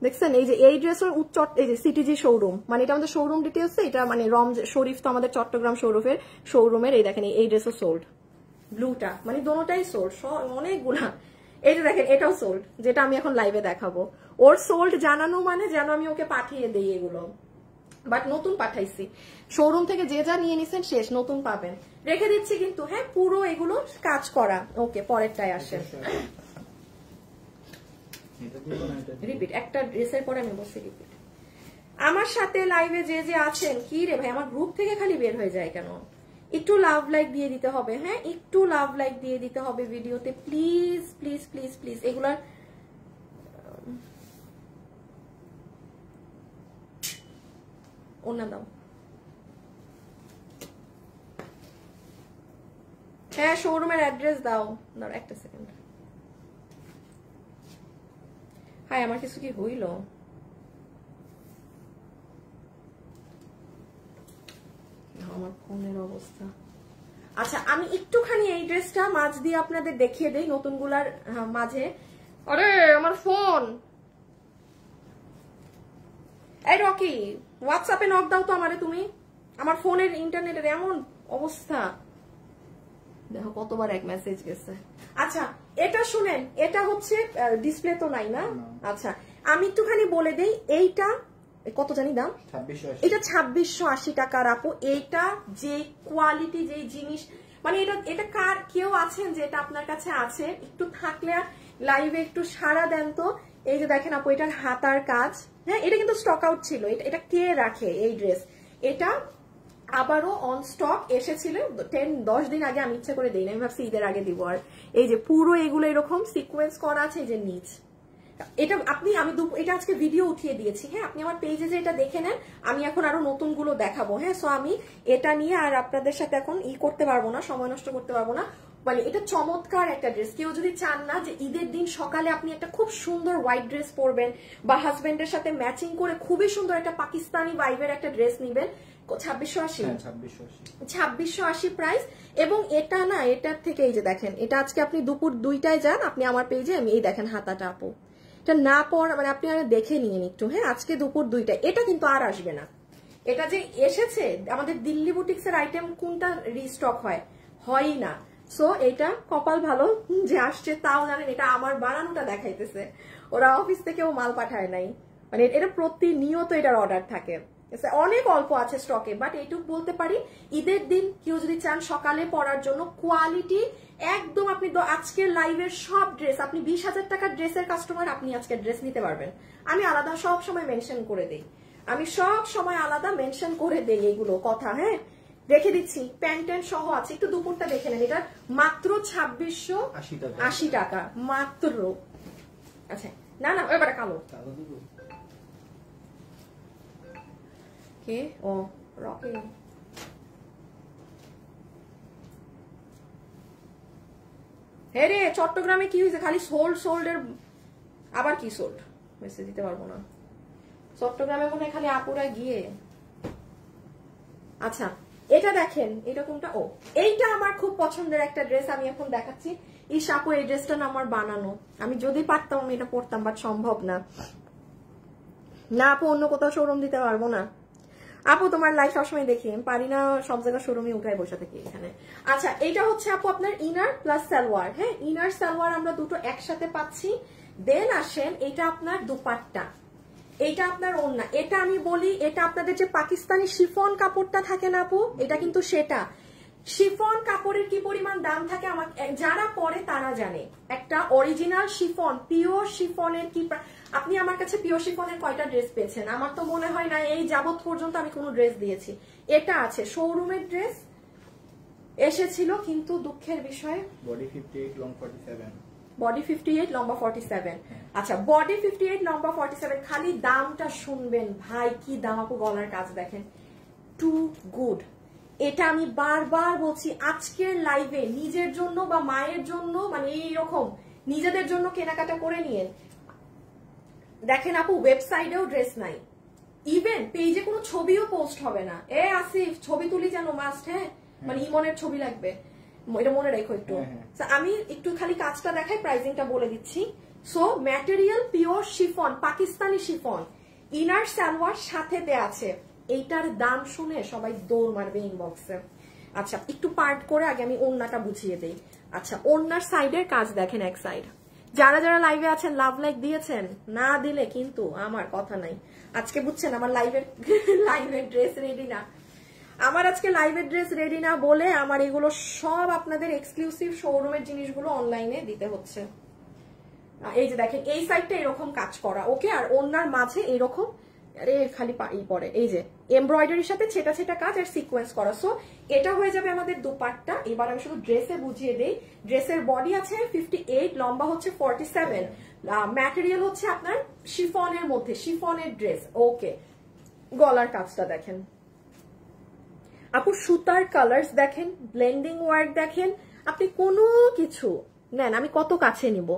দেখছেন এই যে এই ড্রেসের উচ্চট, এই যে সিটিজি শোরুম, মানে এটা আমাদের শোরুম ডিটেলস, এটা মানে শরীফ তো আমাদের চট্টগ্রাম শোরুমের। এই দেখেন এই ড্রেসও সোল্ড, ব্লুটা, মানে দোনোটাই সোল্ড, অনেকগুলা। এই যে দেখেন এটাও সোল্ড, যেটা আমি এখন লাইভে দেখাবো। ওর সোল্ড জানানো মানে যেন আমি ওকে পাঠিয়ে দিই এগুলো, বাট নতুন পাঠাইছি। শোরুম থেকে যে যা নিয়ে নিছেন শেষ, নতুন পাবেন। রেখে দিচ্ছি কিন্তু, হ্যাঁ, পুরো এগুলো কাজ করা। ওকে, পরেরটায় আসেন। রিপিট, একটা ড্রেসের পরে আমি বসে রিপিট। আমার সাথে লাইভে যে আছেন, কি রে ভাই আমার গ্রুপ থেকে খালি বের হয়ে যায় কেন? একটু লাভ লাইক দিয়ে দিতে হবে, হ্যাঁ, একটু লাভ লাইক দিয়ে দিতে হবে ভিডিওতে, প্লিজ প্লিজ প্লিজ প্লিজ। এগুলার ওনা দাও, হ্যাঁ, শোরুমের অ্যাড্রেস দাও। দাও একটা সেকেন্ড। হাই, আমার কিছু কি হইল? আমার ফোনের অবস্থা। আচ্ছা, আমি একটুখানি এই ড্রেসটা মাঝ দিয়ে আপনাদের দেখিয়ে দেই নতুনগুলার মাঝে। আরে আমার ফোন, এই রকি হোয়াটসঅ্যাপে নক দাও তো আমারে তুমি, আমার ফোনের ইন্টারনেটের এমন অবস্থা, দেখো কতবার এক মেসেজ গেছে। আচ্ছা, এটা শুনেন, এটা হচ্ছে ডিসপ্লে তো নাই না? আচ্ছা, আমি একটুখানি বলে দেই, এইটা কত জানি দাম, এটা 2680 টাকার আপু। এইটা যে কোয়ালিটি, যে জিনিস, মানে এটা কার কেউ আছেন যে এটা আপনার কাছে আছে, একটু থাকলে লাইভে একটু সাড়া দেন তো। এই যে দেখেন আপু, এটার হাতার কাজ, হ্যাঁ, এটা কিন্তু স্টক আউট ছিল, এটা কে রাখে এই ড্রেস? এটা আবারও অন স্টক এসেছিল 10 দিন আগে, আমি ইচ্ছা করে দিই না, আমি ভাবছি ঈদের আগে দিব। আর এই যে পুরো এগুলো এরকম সিকোয়েন্স করা আছে, এই যে নিচ, এটা এটা আজকে ভিডিও উঠিয়ে দিয়েছি, হ্যাঁ, আপনি আমার পেজে যে এটা দেখে নেন। আমি এখন আরো নতুন গুলো দেখাবো, হ্যাঁ। সো আমি এটা নিয়ে আর আপনাদের সাথে এখন করতে পারবো না, সময় নষ্ট করতে পারবো না। মানে এটা চমৎকার একটা ড্রেস। কেউ যদি চান না যে ঈদের দিন সকালে আপনি একটা খুব সুন্দর হোয়াইট ড্রেস পরবেন, বা হাজবেন্ডের সাথে ম্যাচিং করে খুবই সুন্দর একটা পাকিস্তানি ভাইবের একটা ড্রেস নিবেন, 2680 প্রাইস। এবং এটা না, এটার থেকে এই যে দেখেন, এটা আজকে আপনি দুপুর 2টায় যান, আপনি আমার পেজে, আমি এই দেখেন হাতাটা আপু, এটা না পর মানে আপনি আর দেখে নিন একটু, হ্যাঁ, আজকে দুপুর 2টায়। এটা কিন্তু আর আসবে না, এটা যে এসেছে আমাদের দিল্লি বুটিক্সের আইটেম কোনটা রিস্টক হয় না। সো এটা কপাল ভালো যে আসছে, তাও জানেন এটা আমার বানানোটা দেখাইতেছে, ওরা অফিস থেকেও মাল পাঠায় নাই, মানে এটা প্রতিনিয়ত এটার অর্ডার থাকে, অনেক অল্প আছে স্টকে। বাট এইটুকু বলতে পারি ঈদের দিন কেউ যদি চান সকালে পরার জন্য কোয়ালিটি একদম, আপনি আজকের লাইভের সব ড্রেস, আপনি 20,000 টাকার ড্রেসের কাস্টমার, আপনি আজকের ড্রেস নিতে পারবেন। আমি আলাদা সব সময় মেনশন করে দেই, আমি সব সময় আলাদা মেনশন করে দেই এগুলো কথা। হ্যাঁ রেখে দিচ্ছি, প্যান্ট সহ আছে, একটু দুপুরটা দেখে নেন। এটা মাত্র 2680 টাকা মাত্র। আচ্ছা না না এবারে কালো কে ও রকি, হ্যাঁ রে চট্টগ্রামে কি হয়েছে, খালি সোল্ড এর আবার কি সোল্ড মেসেজ দিতে পারবো না, চট্টগ্রামে মনে হয় খালি আপুরা গিয়ে। আচ্ছা এটা দেখেন, এটা কোনটা, ও এইটা আমার খুব পছন্দের একটা ড্রেস, আমি এখন দেখাচ্ছি। ইস আপু এই ড্রেসটা না আমার বানানো, আমি যদি পারতাম আমি এটা পরতাম, বাট সম্ভব না। না আপু অন্য কোথাও শোরুম দিতে পারবো না আপু, তোমার লাইফ সবসময় দেখি, পারি না সব জায়গায় শোরুমে উঠায় বসে থাকি এখানে। আচ্ছা এটা হচ্ছে আপু আপনার ইনার প্লাস সালোয়ার, হ্যাঁ ইনার সালোয়ার আমরা দুটো একসাথে পাচ্ছি। দেন আসেন এটা আপনার দুপাট্টা, এটা আপনার ওড়না। এটা আমি বলি এটা আপনাদের যে পাকিস্তানি শিফন কাপড়টা থাকে না আপু, এটা কিন্তু সেটা। শিফন কাপড়ের কি পরিমাণ দাম থাকে আমার যারা পরে তারা জানে। একটা অরিজিনাল শিফন, পিওর শিফনের কি, আপনি আমার কাছে পিওর শিফনের কয়টা ড্রেস পেয়েছেন? আমার তো মনে হয় না এই যাবত পর্যন্ত আমি কোনো ড্রেস দিয়েছি। এটা আছে শোরুমের ড্রেস এসেছিল, কিন্তু দুঃখের বিষয় বডি 58 লং 47, বডি 58 লম্বা 47। আচ্ছা বডি 58 লম্বা 47, খালি দামটা শুনবেন ভাই কি দাম আপু, গলার কাজ দেখেন, টু গুড। এটা আমি বারবার বলছি আজকের লাইভে, নিজের জন্য বা মায়ের জন্য, মানে এইরকম নিজেদের জন্য কেনাকাটা করে নিয়ে দেখেন আপু, ওয়েবসাইটেও ড্রেস নাই, ইভেন পেজে কোনো ছবিও পোস্ট হবে না। এ আসিফ ছবি তুলি যেন মাস্ট, হ্যাঁ মানে ইমনের ছবি লাগবে, এটা মনে রেখো একটু। আমি একটু খালি কাজটা দেখাই, প্রাইসিংটা বলে দিচ্ছি। So material pure chiffon, Pakistani chiffon, inner salwar সাথে দেয়া আছে। এইটার দাম শুনে সবাই দৌড় মারবে ইনবক্সে। আচ্ছা একটু পার্ট করে আগে আমি ওড়নাটা বুঝিয়ে দেই। আচ্ছা ওড়নার সাইডের কাজ দেখেন, এক সাইড যারা যারা লাইভে আছেন লাভ লাইক দিয়েছেন, না দিলে কিন্তু আমার কথা নাই। আজকে বুঝছেন আমার লাইভের ড্রেস রেডি না, আমার আজকে লাইভের ড্রেস রেডি না বলে আমার এগুলো সব আপনাদের এক্সক্লুসিভ শোরুমের জিনিসগুলো অনলাইনে দিতে হচ্ছে। এই যে দেখেন এই সাইডটা এরকম কাজ করা, ওকে, আর ওনার মাঝে এরকম আরে খালি পরে এই যে এমব্রয়ডারির সাথে ছেটা ছেটা কাজ আর সিকোয়েন্স করা। সো এটা হয়ে যাবে আমাদের দুপাট্টা। এবার আমি শুধু ড্রেসে বুঝিয়ে দেই। ড্রেসের বডি আছে 58, লম্বা হচ্ছে 47, ম্যাটেরিয়াল হচ্ছে আপনার শিফনের মধ্যে, শিফনের ড্রেস, ওকে। গলার কাজটা দেখেন আপু, সুতার কালার্স দেখেন, ব্লেন্ডিং ওয়ার্ক দেখেন, আপনি কোনো কিছু নেন, আমি কত কাছে নিব,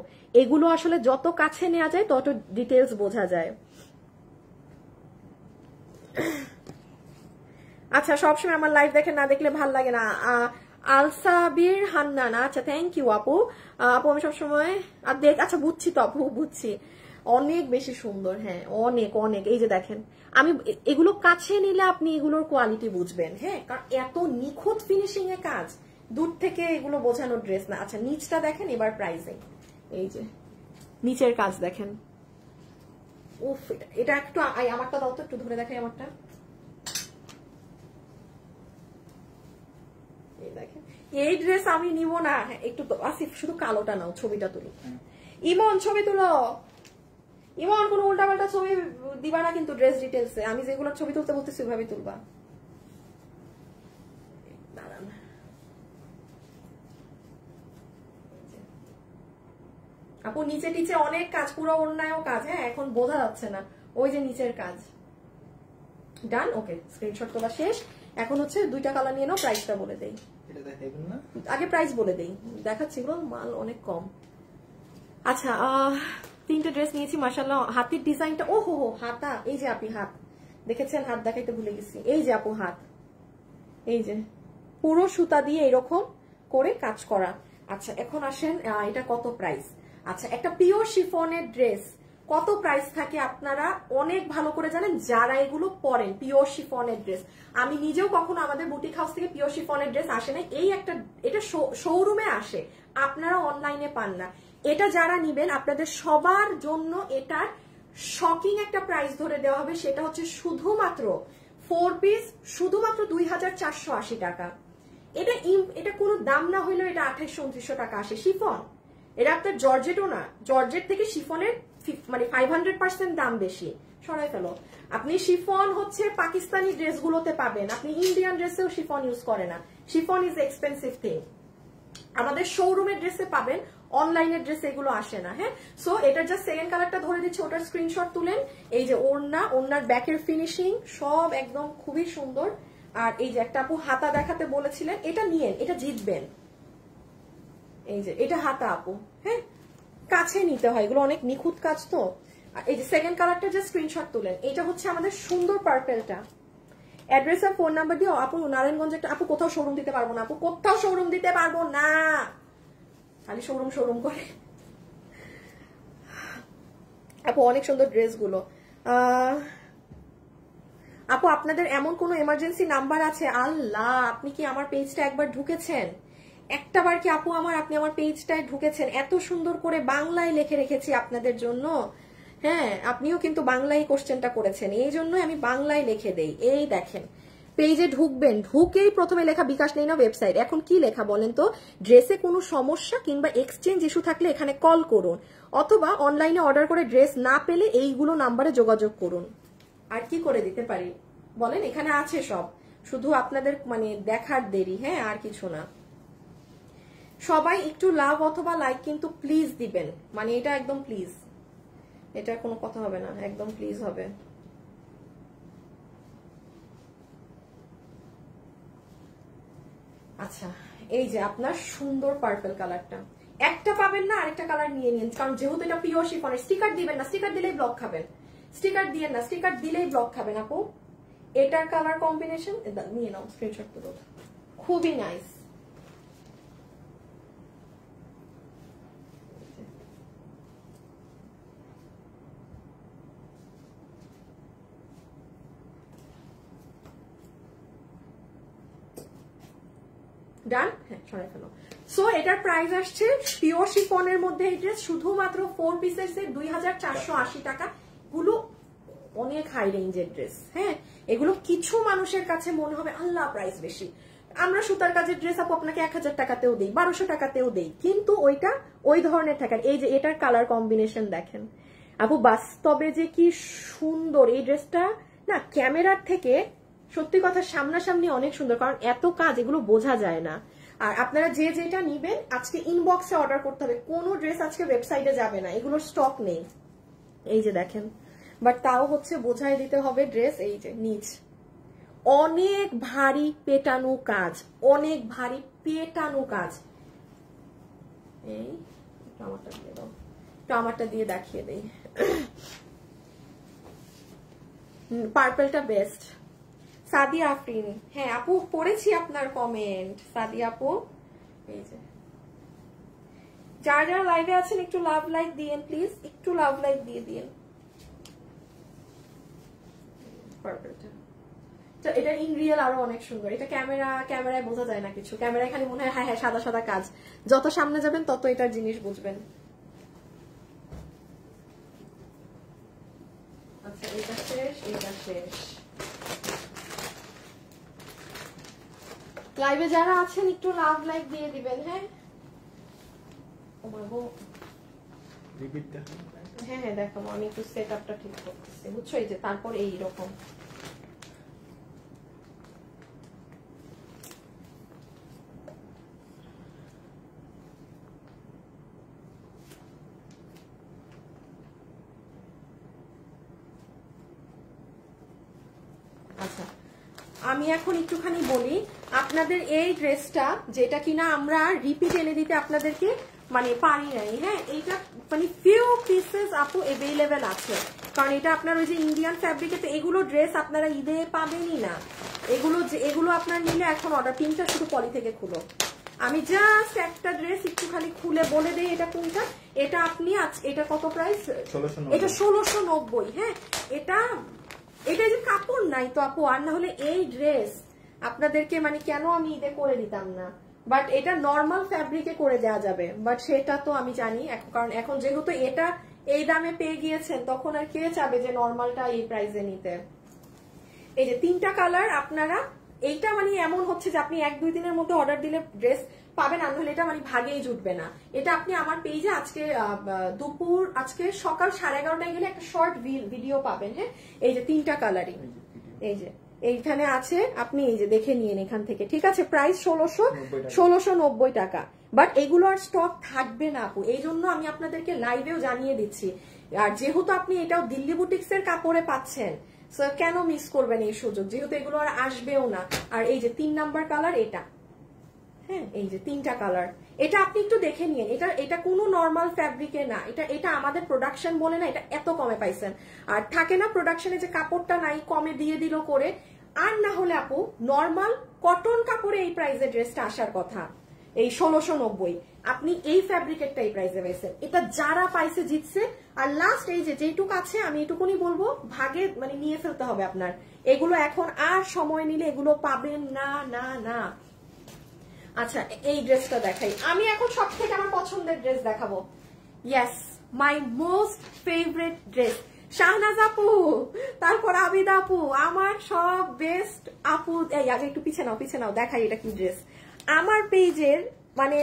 এগুলো আসলে যত কাছে নেওয়া যায় তত ডিটেলস বোঝা যায়। আচ্ছা সবসময় আমার লাইভ দেখেন, না দেখলে ভাল লাগে না। আলসাবির হান্নান, আচ্ছা থ্যাংক ইউ আপু। আপু আমি সবসময় আচ্ছা বুঝছি তো আপু, বুঝছি, অনেক বেশি সুন্দর, হ্যাঁ অনেক অনেক। এই যে দেখেন আমি এগুলো কাছে নিলে আপনি এগুলোর কোয়ালিটি বুঝবেন, হ্যাঁ কারণ এত নিখুঁত ফিনিশিং এ কাজ, দূর থেকে এগুলো বোঝানোর ড্রেস না। আচ্ছা নিচটা দেখেন, এবার প্রাইসিং, এই যে নিচের কাজ দেখেন, উফ এটা একটু আমারটা দাও তো, একটু ধরে দেখাই আমারটা, দেখেন এই ড্রেস আমি নিব না, একটু আসিফ শুধু কালোটা নাও, ছবিটা তুলি। ইমন ছবি তুলো, ইমন কোন উল্টা পাল্টা ছবি দিবা না কিন্তু ড্রেস ডিটেলসে, আমি যেগুলো ছবি তুলতে বলতেছি ওইভাবে তুলবা। আপু নিচে টিচে অনেক কাজ, পুরো ওড়নায়ও কাজ, হ্যাঁ এখন বোঝা যাচ্ছে না, ওই যে নিচের কাজ। ডান, ওকে স্ক্রিনশট তোলা শেষ। এখন হচ্ছে দুইটা কালার নিয়ে নাও, প্রাইসটা বলে দেই, আগে প্রাইস বলে দেই, দেখাচ্ছি মাল অনেক কম। আচ্ছা তিনটে ড্রেস নিয়েছি মাশাআল্লাহ। হাতির ডিজাইনটা, ও হো হাতা, এই যে আপনি হাত দেখেছেন, হাত দেখাইতে ভুলে গেছি, এই যে আপু হাত, এই যে পুরো সুতা দিয়ে এরকম করে কাজ করা। আচ্ছা এখন আসেন এটা কত প্রাইস। আচ্ছা একটা পিওর শিফনের ড্রেস কত প্রাইস থাকে আপনারা অনেক ভালো করে জানেন যারা এগুলো পরেন। পিওর শিফনের ড্রেস, আমি নিজেও কখনো আমাদের বুটিক হাউস থেকে পিওর শিফনের ড্রেস আসে না, এই একটা এটা শোরুমে আসে, আপনারা অনলাইনে পান না। এটা যারা নিবেন আপনাদের সবার জন্য এটার শকিং একটা প্রাইস ধরে দেওয়া হবে, সেটা হচ্ছে শুধুমাত্র 4 পিস শুধুমাত্র 2480 টাকা। এটা কোনো দাম না হইলেও এটা 2800-2900 টাকা আসে। শিফন, এটা আপনার জর্জেটও না, জর্জেট থেকে শিফনের মানে 500% দাম বেশি। সরাই ফেলো, আপনি শিফন হচ্ছে পাকিস্তানি ড্রেসগুলোতে পাবেন, আপনি ইন্ডিয়ান ড্রেসেও শিফন ইউজ করে না। Chiffon is expensive thing. আমাদের শোরুমের ড্রেসে পাবেন, অনলাইনের ড্রেসে এগুলো আসে না। হ্যাঁ, সো এটার জাস্ট সেকেন্ড কালারটা ধরে দিচ্ছে, ওটার স্ক্রিনশট তুলেন। এই যে ওড়নার ব্যাকের ফিনিশিং সব একদম খুবই সুন্দর। আর এই যে একটা আপু হাতা দেখাতে বলেছিলেন, এটা নিয়েন, এটা জিতবেন। এই যে এটা হাতা আপু, হ্যাঁ কাছে নিতে হয়, এগুলো অনেক নিখুঁত কাজ তো। এই যে সেকেন্ড কালারটা যে স্ক্রিনশট তুলেন, এটা হচ্ছে আমাদের সুন্দর পার্পেলটা। অ্যাড্রেস আর ফোন নাম্বার দিয়ে আপু নারায়ণগঞ্জে একটা, আপু কোথাও শোরুম দিতে পারবো না, আপু কোথাও শোরুম দিতে পারবো না, খালি শোরুম করে। আপু অনেক সুন্দর ড্রেসগুলো। আপু আপনাদের এমন কোনো এমার্জেন্সি নাম্বার আছে? আল্লাহ, আপনি কি আমার পেজটা একবার ঢুকেছেন? একটাবার কি আপু আপনি আমার পেজটায় ঢুকেছেন? এত সুন্দর করে বাংলায় লিখে রেখেছি আপনাদের জন্য। হ্যাঁ, আপনিও কিন্তু বাংলায় কোশ্চেনটা করেছেন, এই জন্যই আমি বাংলায় লিখে দেই। এই দেখেন, পেজে ঢুকবেন, ঢুকেই প্রথমে লেখা বিকাশ নেই না ওয়েবসাইট। এখন কি লেখা বলেন তো? ড্রেসে কোনো সমস্যা কিংবা এক্সচেঞ্জ ইস্যু থাকলে এখানে কল করুন, অথবা অনলাইনে অর্ডার করে ড্রেস না পেলে এইগুলো নাম্বারে যোগাযোগ করুন। আর কি করে দিতে পারি বলেন? এখানে আছে সব, শুধু আপনাদের মানে দেখার দেরি। হ্যাঁ, আর কিছু না। সবাই একটু লাভ অথবা লাইক কিন্তু প্লিজ দিবেন, মানে এটা একদম প্লিজ, এটা কোনো কথা হবে না, একদম প্লিজ হবে। আচ্ছা, এই যে আপনার সুন্দর পার্পল কালারটা, একটা পাবেন না আরেকটা কালার নিয়ে নিন, কারণ যেহেতু এটা পিওর শিফনের। স্টিকার দিবেন না, স্টিকার দিলেই ব্লক খাবেন। স্টিকার দিয়েন না, স্টিকার দিলেই ব্লক খাবেন আপু। এটার কালার কম্বিনেশন নিয়ে নাও, স্ক্রিনশট তুলো, খুবই নাইস। ডান, হ্যাঁ সরাই ফেলো। সো এটার প্রাইস আসছে পিওর শিফনের মধ্যে এই ড্রেস শুধুমাত্র 4 পিসের সেট 2480 টাকা। এগুলো অনেক হাই রেঞ্জের ড্রেস। হ্যাঁ, এগুলো কিছু মানুষের কাছে মনে হবে আল্লাহ প্রাইস বেশি। আমরা সুতার কাজের ড্রেস আপু আপনাকে 1000 টাকাতেও দেই, 1200 টাকাতেও দেই, কিন্তু ওইটা ওই ধরনের থাকে। এই যে এটার কালার কম্বিনেশন দেখেন আপু, বাস্তবে যে কি সুন্দর এই ড্রেসটা না, ক্যামেরার থেকে সত্যি কথা সামনাসামনি অনেক সুন্দর, কারণ এত কাজ এগুলো বোঝা যায় না। আর আপনারা যে যেটা নিবেন আজকে ইনবক্সে অর্ডার করতে হবে, কোনো ড্রেস আজকে ওয়েবসাইটে যাবে না, এগুলোর স্টক নেই। এই যে দেখেন, বাট তাও হচ্ছে বোঝাই দিতে হবে ড্রেস। এই যে নিচ অনেক ভারী পেটানো কাজ, অনেক ভারী পেটানো কাজ। এই টমাটা দিয়ে দাও, টমাটা দিয়ে দেখিয়ে দেই। পার্পলটা বেস্ট। সাদিয়া আফরিন, হ্যাঁ আপু পড়েছি আপনার কমেন্ট। সাদিয়া আপু, এই যে যারা যারা লাইভে আছেন একটু লাভ লাইক দিয়েন প্লিজ, একটু লাভ লাইক দিয়ে দিয়েন। পার্পলটা এটা ইন রিয়েল আরো অনেক সুন্দর। এটা ক্যামেরায় বোঝা যায় না কিছু, ক্যামেরায় খালি মনে হয় হ্যাঁ হ্যাঁ সাদা সাদা কাজ, যত সামনে যাবেন তত এটার জিনিস বুঝবেন। আচ্ছা এটা শেষ, এটা শেষ। লাইভে যারা আছেন একটু লাভ লাইক দিয়ে দিবেন। হ্যাঁ, হ্যাঁ হ্যাঁ দেখাবো, আমি একটু সেট আপটা ঠিক করতেছি বুঝছো। এই যে তারপর এইরকম আচ্ছা, আমি এখন একটুখানি বলি আপনাদের এই ড্রেসটা, যেটা কিনা আমরা রিপিট এনে দিতে আপনাদেরকে মানে পারি নাই। হ্যাঁ, এইটা মানে ফিউ পিসেস আপু অ্যাভেলেবেল আছে, কারণ এটা আপনার ওই যে ইন্ডিয়ান ফ্যাব্রিকে, তো এগুলো ড্রেস আপনারা ঈদে পাবেনই না। এগুলো আপনার নিলে এখন অর্ডার, পিনটা শুধু পলি থেকে খুলো, আমি জাস্ট একটা ড্রেস একটু খালি খুলে বলে দেই এটা কোনটা। এটা আপনি এটা কত প্রাইস? এটা 1690। হ্যাঁ, এটা যে কাপড় নাই তো আপু, আর না হলে এই ড্রেস আপনাদেরকে মানে কেন আমি ঈদে করে দিতাম না, বাট এটা নর্মাল ফ্যাব্রিকে করে দেওয়া যাবে, বাট সেটা তো আমি জানি কারণ এখন যেহেতু এটা এই দামে পেয়ে গিয়েছেন তখন আর কে চাবে যে নর্মালটা এই প্রাইসে নিতে। এই যে 3টা কালার আপনারা, এইটা মানে এমন হচ্ছে যে আপনি 1-2 দিনের মধ্যে অর্ডার দিলে ড্রেস পাবেন, আর নাহলে এটা মানে ভাগেই জুটবে না। এটা আপনি আমার পেজে আজকে সকাল 11:30টায় গেলে একটা শর্ট ভিডিও পাবেন। হ্যাঁ, এই যে 3টা কালারই এই যে এইখানে আছে, আপনি এই যে দেখে নিন এখান থেকে, ঠিক আছে? প্রাইস 1690 টাকা। বাট এগুলো আর স্টক থাকবে না আপু, এই জন্য আমি আপনাদেরকে লাইভেও জানিয়ে দিচ্ছি। আর যেহেতু আপনি এটাও দিল্লি বুটিক্স এর কাপড়ে পাচ্ছেন, কেন মিস করবেন এই সুযোগ, যেহেতু এগুলো আর আসবেও না। আর এই যে 3 নাম্বার কালার এটা, হ্যাঁ এই যে 3টা কালার, এটা আপনি একটু দেখে নিন। এটা কোনো নর্মাল ফ্যাব্রিকে না, এটা আমাদের প্রোডাকশন বলে না, এটা এত কমে পাইছেন। আর থাকে না প্রোডাকশনে যে কাপড়টা নাই কমে দিয়ে দিল করে, আর না হলে আপু নর্মাল কটন কাপড়ে এই প্রাইসে ড্রেসটা আসার কথা, এই 1690। আপনি এই ফ্যাব্রিকেরটা এই প্রাইসে পাইছেন, এটা যারা পাইছে জিতছে। আর লাস্ট এই যে যেটুকু আছে আমি এটুকুনি বলবো, ভাগে মানে নিয়ে ফেলতে হবে আপনার। এগুলো এখন আর সময় নিলে এগুলো পাবেন না না না। আচ্ছা, এই ড্রেসটা দেখাই আমি এখন, সব থেকে আমার পছন্দের ড্রেস দেখাবো। Yes, my most favourite dress. Shahnaz আপু, তারপর আবিদা আপু, আমার সব বেস্ট আপু। এই আগে একটু পিছে নাও দেখাই এটা কি ড্রেস। আমার পেজের মানে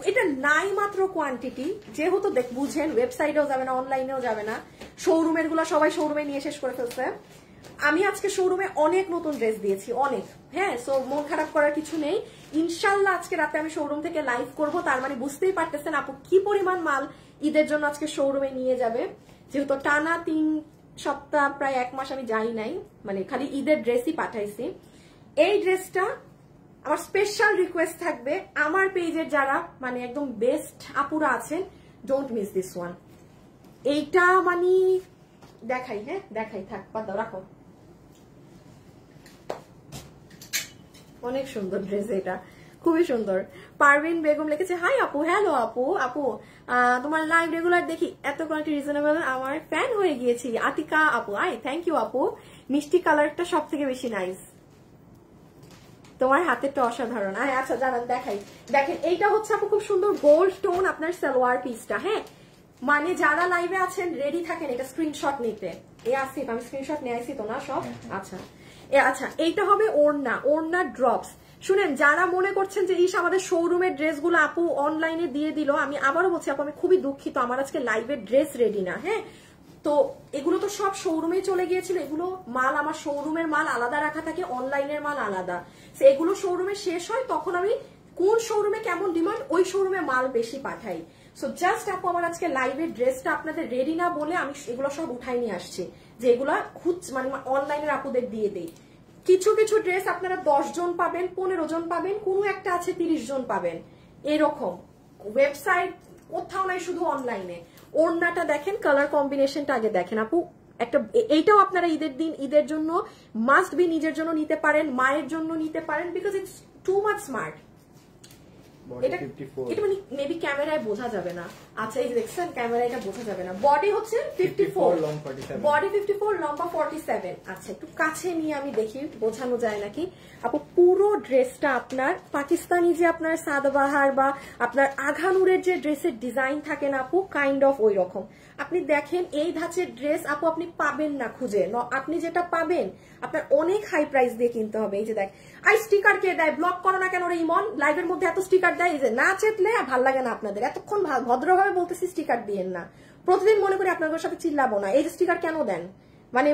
এটা নাই মাত্র কোয়ান্টিটি, যেহেতু বুঝেন ওয়েবসাইটেও যাবে না, অনলাইনেও যাবে না, শোরুমের গুলা সবাই শোরুমে নিয়ে শেষ করে ফেলছে। আমি আজকে শোরুমে অনেক নতুন ড্রেস দিয়েছি, অনেক। হ্যাঁ, সো মন খারাপ করার কিছু নেই। ইনশাল্লাহ আজকে রাতে আমি শোরুম থেকে লাইভ করব, তার মানে বুঝতেই পারতেছেন আপু কি পরিমাণ মাল ঈদের জন্য আজকে শোরুমে নিয়ে যাবে। যেহেতু টানা 3 সপ্তাহ প্রায় 1 মাস আমি যাই নাই, মানে খালি ঈদের ড্রেসই পাঠাইছি। এই ড্রেসটা আমার স্পেশাল রিকোয়েস্ট থাকবে, আমার পেজের যারা মানে একদম বেস্ট আপুরা আছেন, ডোন্ট মিস দিস ওয়ান। এইটা মানে দেখাই, হ্যাঁ দেখাই, থাক বাদ দাও, রাখো। অনেক সুন্দর ড্রেস, এটা খুবই সুন্দর। পারভিন বেগম লিখেছে, হাই আপু, হ্যালো আপু তোমার লাইভ রেগুলার দেখি, এত কোয়ালিটি রিজনেবল, আমার ফ্যান হয়ে গিয়েছি। আতিকা আপু, থ্যাংক ইউ আপু। মিষ্টি কালারটা সব থেকে বেশি নাইস, তোমার হাতেরটা অসাধারণ। আচ্ছা জানান, দেখাই, দেখেন এইটা হচ্ছে আপু খুব সুন্দর গোল্ড টোন আপনার সালোয়ার পিসটা। হ্যাঁ, মানে যারা লাইভে আছেন রেডি থাকেন এটা স্ক্রিনশট নিতে। আসিফ, আমি স্ক্রিনশট নিয়ে আসি তো না সব। আচ্ছা এইটা হবে ওড়না ড্রপস। শুনেন, যারা মনে করছেন যে আমাদের শোরুমের ড্রেসগুলো আপু অনলাইনে দিয়ে দিল, আমি আবারও বলছি আপু, আমি খুবই দুঃখিত, আমার আজকে লাইভের ড্রেস রেডি না। হ্যাঁ, তো এগুলো তো সব শোরুমে চলে গিয়েছিল, এগুলো মাল আমার শোরুমের মাল আলাদা রাখা থাকে, অনলাইনের মাল আলাদা। এগুলো শোরুমে শেষ হয়, তখন আমি কোন শোরুমে কেমন ডিমান্ড ওই শোরুমে মাল বেশি পাঠাই। সো জাস্ট আপু আমার আজকে লাইভের ড্রেসটা আপনাদের রেডি না বলে আমি এগুলো সব উঠাই নিয়ে আসছি, যে এগুলা মানে অনলাইনের আপুদের দিয়ে দেই। কিছু কিছু ড্রেস আপনারা 10 জন পাবেন, 15 জন পাবেন, কোনো একটা আছে 30 জন পাবেন, এরকম। ওয়েবসাইট কোথাও নাই, শুধু অনলাইনে। ওড়নাটা দেখেন, কালার কম্বিনেশনটা আগে দেখেন আপু। এইটাও আপনারা ঈদের দিন ঈদের জন্য মাস্ট বি নিজের জন্য নিতে পারেন, মায়ের জন্য নিতে পারেন, because it's too much smart. এটা মানে মেবি ক্যামেরায় বোঝা যাবে না। আচ্ছা এই যে দেখছেন, ক্যামেরায় এটা বোঝা যাবে না। বডি হচ্ছে 54, বডি 54, লম্বা 47। আচ্ছা একটু কাছে নিয়ে আমি দেখি বোঝানো যায় নাকি। আপু পুরো ড্রেসটা আপনার পাকিস্তানি যে আপনার সাদাবাহার বা আপনার আঘানুরের যে ড্রেসের ডিজাইন থাকে না আপু, কাইন্ড অফ ওই রকম। আপনি দেখেন এই ধাঁচের ড্রেস আপু আপনি পাবেন না খুঁজে, আপনি যেটা পাবেন আপনার অনেক হাই প্রাইস দিয়ে কিনতে হবে। এই যে দেখ, স্টিকার কে দেয়, ব্লক করো না কেন রে ইমন, লাইভের মধ্যে এত স্টিকার দেয়। এই যে না চেতলে ভাল লাগে না আপনাদের, এতক্ষণ ভদ্রভাবে বলতেছি স্টিকার দিয়েন না, প্রতিদিন মনে করি আপনাদের সাথে চিল্লাবো না। এই যে স্টিকার কেন দেন, মানে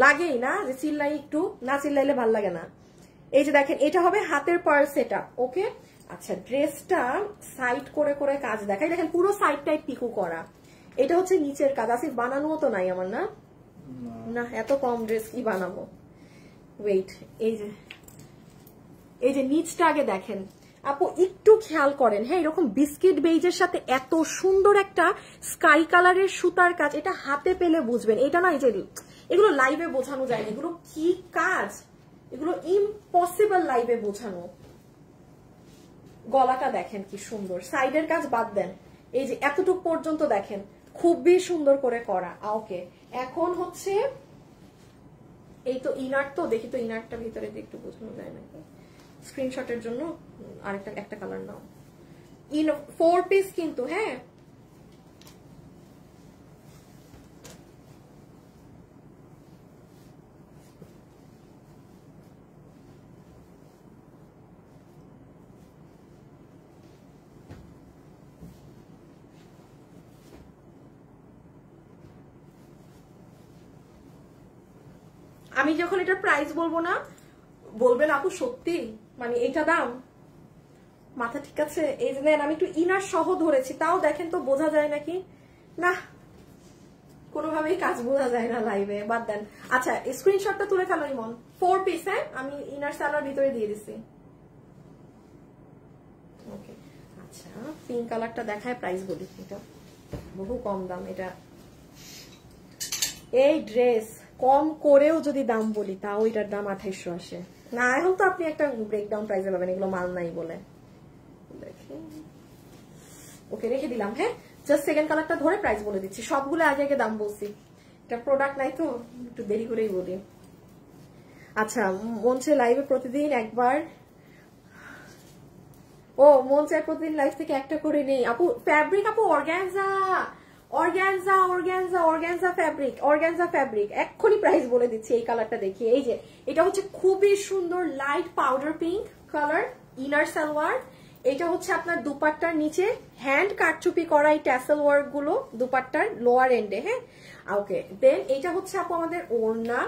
লাগেই না যে চিল্লাই, একটু না চিল্লাইলে ভাল লাগে না। এই যে দেখেন, এটা হবে হাতের পার্ল সেট আপ। ওকে, আচ্ছা ড্রেসটা সাইড করে করে কাজ দেখাই, দেখেন পুরো সাইডটাই পিকু করা। এটা হচ্ছে নিচের কাজ, আসিফ বানানোও তো নাই আমার, না না এত কম ড্রেস কি বানাবো। ওয়েট, এই যে নিচটা আগে দেখেন আপু, একটু খেয়াল করেন। হ্যাঁ, এরকম বিস্কিট বেইজের সাথে এত সুন্দর একটা স্কাই কালারের সুতার কাজ, এটা হাতে পেলে বুঝবেন। এটা না, এই যে এগুলো লাইভে বোঝানো যায় না, এগুলো কি কাজ, এগুলো ইম্পসিবল লাইভে বোঝানো। গলাটা দেখেন কি সুন্দর, সাইডের কাজ বাদ দেন, এই যে এতটুক পর্যন্ত দেখেন খুবই সুন্দর করে করা। ওকে, এখন হচ্ছে এই তো ইনার, তো দেখি তো ইনারটা ভিতরে দিয়ে একটু বোঝানো যায় নাকি, স্ক্রিনশটের জন্য আরেকটা একটা কালার নাও। 4 পিস কিন্তু, হ্যাঁ আমি যখন এটার প্রাইস বলবো না বলবেন আপু সত্যি মানে এটা দাম, মাথা ঠিক আছে? এই যে নেন, আমি একটু ইনার সহ ধরেছি, তাও দেখেন তো বোঝা যায় নাকি না, কোনোভাবেই কাজ বোঝা যায় না লাইভে, বাদ দেন। আচ্ছা স্ক্রিনশটটা তুলে ফেলো ইমন। 4 পিস, হ্যাঁ আমি ইনার সালোয়ার ভিতরে দিয়ে দিচ্ছি। ওকে, আচ্ছা পিঙ্ক কালারটা দেখায়, প্রাইস বলি, এটা বহু কম দাম। এটা এই ড্রেস কম করেও যদি দাম বলি তাও এটার দাম 2800 আসে না। এখন তো আপনি একটা ব্রেকডাউন প্রাইসে পাবেন, এগুলো মাল নাই বলে। ওকে রেখে দিলাম, হ্যাঁ জাস্ট সেকেন্ড কালারটা ধরে প্রাইস বলে দিচ্ছি, সবগুলো আগে আগে দাম বলছি, এটা প্রোডাক্ট নাই তো একটু দেরি করেই বলি। আচ্ছা মঞ্চে লাইভে প্রতিদিন একবার, ও মন চায় প্রতিদিন লাইভ থেকে একটা করে নেই আপু। ফ্যাব্রিক আপু organza, organza organza organza fabric, organza fabric. এক্ষুনি প্রাইস বলে দিচ্ছি, এই কালারটা দেখিয়ে, এই যে এটা হচ্ছে খুবই সুন্দর light powder pink colour, inner salwar. এটা হচ্ছে আপনার দুপাট্টার নিচে হ্যান্ড কাটচুপি করা এই ট্যাসেল ওয়ার্ক গুলো দুপাট্টার লোয়ার এন্ডে, হ্যাঁ ওকে। দেন এটা হচ্ছে আপু আমাদের ওড়না,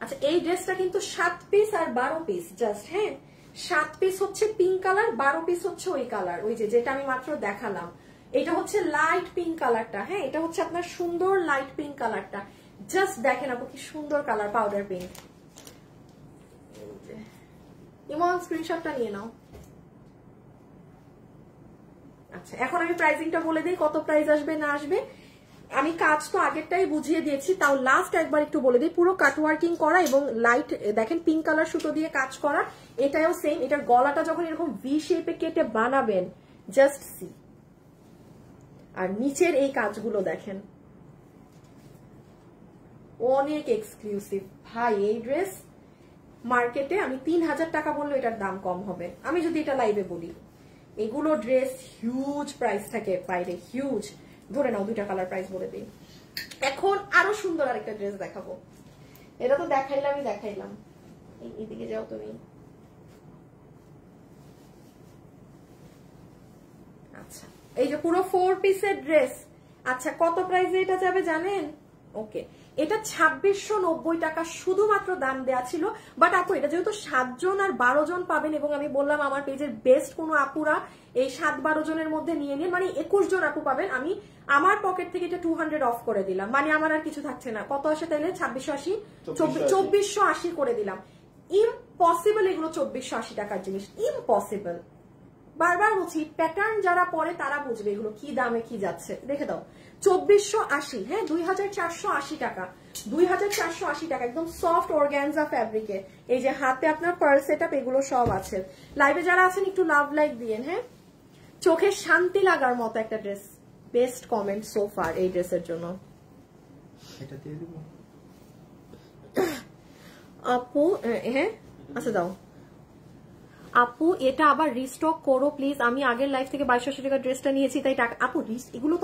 আচ্ছা এই ড্রেসটা কিন্তু 7 পিস আর 12 পিস জাস্ট, হ্যাঁ 7 পিস হচ্ছে পিঙ্ক কালার, 12 পিস হচ্ছে ওই কালার, ওই যে যেটা আমি মাত্র দেখালাম। এটা হচ্ছে লাইট পিঙ্ক কালারটা, হ্যাঁ এটা হচ্ছে আপনার সুন্দর লাইট পিঙ্ক কালারটা, জাস্ট দেখেন আপু কি সুন্দর কালার, পাউডার পিঙ্ক। ইমন স্ক্রিনশটটা নিয়ে নাও। আচ্ছা এখন আমি প্রাইসিংটা বলে দিই, কত প্রাইস আসবে না আসবে। আমি কাজ তো আগেরটাই বুঝিয়ে দিয়েছি, তাও লাস্ট একবার একটু বলে দিই। পুরো কাটওয়ার্কিং করা এবং লাইট দেখেন পিঙ্ক কালার সুতো দিয়ে কাজ করা, এটাও সেম। এটার গলাটা যখন এরকম ভি শেপে কেটে বানাবেন জাস্ট সি, আর নিচের এই কাজগুলো দেখেন অনেক এক্সক্লুসিভ ভাই। এই ড্রেস মার্কেটে আমি 3000 টাকা বললে এটার দাম কম হবে, আমি যদি এটা লাইভে বলি। এগুলো ড্রেস হিউজ প্রাইস থাকে বাইরে, হিউজ। ধরে নাও 2টা কালার প্রাইস বলে দিই। এখন আরো সুন্দর আরেকটা ড্রেস দেখাবো, এটা তো দেখাইলাম। এইদিকে যাও তুমি। আচ্ছা এই যে পুরো 4 পিসের ড্রেস, আচ্ছা কত প্রাইসে এটা যাবে জানেন? ওকে এটা 2690 টাকা শুধুমাত্র দাম দেয়া ছিল। বাট আপু এটা যেহেতু 7 জন আর 12 জন পাবেন, এবং আমি বললাম আমার পেজের বেস্ট কোনো আপুরা এই 7-12 জনের মধ্যে নিয়ে নিন, মানে 21 জন আপু পাবেন। আমি আমার পকেট থেকে এটা 200 অফ করে দিলাম, মানে আমার আর কিছু থাকছে না। কত আসে তাইলে? 2680, 2480 করে দিলাম। ইম্পসিবল এগুলো 2480 টাকার জিনিস, ইম্পসিবল। বারবার বলছি, প্যাটার্ন যারা পরে তারা বুঝবে এগুলো কি দামে কি যাচ্ছে। দেখে দাও 2480, হ্যাঁ 2480 টাকা, 2480 টাকা, একদম সফট অর্গানজা ফ্যাব্রিকে। এই যে হাতে আপনার পার্ল সেটআপ এগুলো সব আছে। লাইভে যারা আছেন একটু লাভ লাইক দিয়েন, হ্যাঁ চোখে শান্তি লাগার মতো একটা dress. Best comment so far এই ড্রেসের জন্য। এটা দিয়ে দেব আপু, হ্যাঁ আচ্ছা দাও আপু, এটা আবার রিস্টক করো প্লিজ। আমি আগের লাইফ থেকে 2280 টাকা ড্রেসটা নিয়েছি, তাই টাকা আপু এগুলো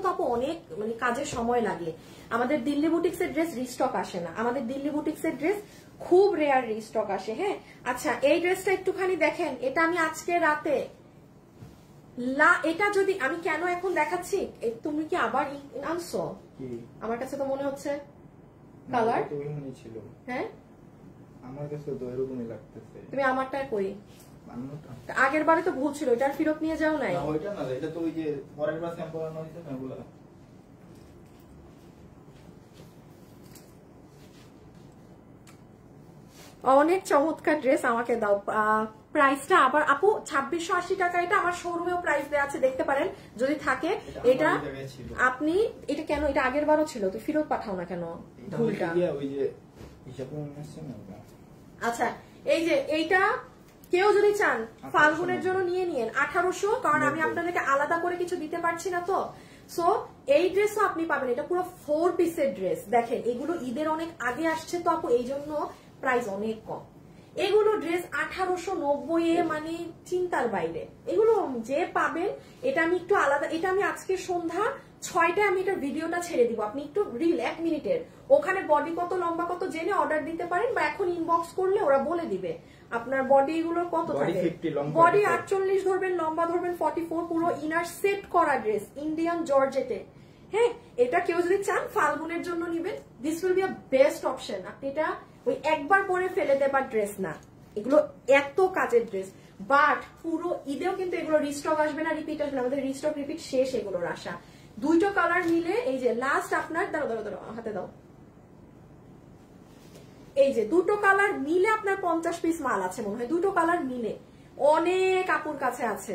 তো আপু অনেক মানে কাজের সময় লাগে। আমাদের দিল্লি বুটিক্স এর ড্রেস রিস্টক আসে না, আমাদের দিল্লি বুটিক্স এর ড্রেস খুব রেয়ার রিস্টক আসে, হ্যাঁ। আচ্ছা এই ড্রেসটা একটুখানি দেখেন, এটা আমি আজকে রাতে এটা যদি আমি কেন এখন দেখাচ্ছি, তুমি কি আবার আনছো? আমার কাছে তো মনে হচ্ছে কালার ছিল, হ্যাঁ আমার কাছে তো এরকমই লাগতেছে। তুমি আমারটা কই? আগের বারে তো ভুল ছিল, এটা ফেরত নিয়ে যাও নাই? না ওইটা না, এটা তো ওই যে পরের বার স্যাম্পল আনা হয়েছে না ওগুলা। অনেক চমৎকার ড্রেস, আমাকে দাও। প্রাইসটা আবার আপু 2680 টাকা, এটা আমার শোরুমেও প্রাইস দেওয়া আছে, দেখতে পারেন যদি থাকে। এটা আপনি এটা কেন, এটা আগের বারও ছিল, তো ফেরত পাঠাও না কেন ভুলটা। আচ্ছা এই যে এইটা কেউ যদি চান ফাল্গুনের জন্য নিয়ে নিয়েন 1800, কারণ আমি আপনাদেরকে আলাদা করে কিছু দিতে পারছি না তো। সো এই ড্রেসও আপনি পাবেন, এটা পুরো 4 পিসের ড্রেস। দেখেন এগুলো ঈদের অনেক আগে আসছে তো আপু, এই জন্য প্রাইস অনেক কম। এগুলো ড্রেস 1890 মানে চিন্তার বাইরে, এগুলো যে পাবেন। এটা আমি একটু আলাদা, এটা আমি আজকে সন্ধ্যা 6টায় আমি এটার ভিডিওটা ছেড়ে দিব, আপনি একটু রিল 1 মিনিটের, ওখানে বডি কত লম্বা কত জেনে অর্ডার দিতে পারেন, বা এখন ইনবক্স করলে ওরা বলে দিবে আপনার বডি গুলো কত থাকে। বডি 48 ধরবেন, লম্বা ধরবেন 44, পুরো ইনার সেট করা ড্রেস ইন্ডিয়ান জর্জেটে। হ্যাঁ এটা কেউ যদি চান ফাল্গুনের জন্য নিবেন, this will be a best option. আপনি এটা ওই একবার পরে ফেলে দেবার ড্রেস না, এগুলো এত কাজের ড্রেস। বাট পুরো ঈদেও কিন্তু এগুলো রিস্টক আসবে না, রিপিট আসবে না, আমাদের রিস্টক রিপিট শেষ এগুলোর আশা। দুইটা কালার মিলে এই যে লাস্ট আপনার, দাঁড়ো হাতে দাও, এই যে দুটো কালার মিলে আপনার 50 পিস মাল আছে মনে হয়, দুটো কালার মিলে। অনেক আপুর কাছে আছে,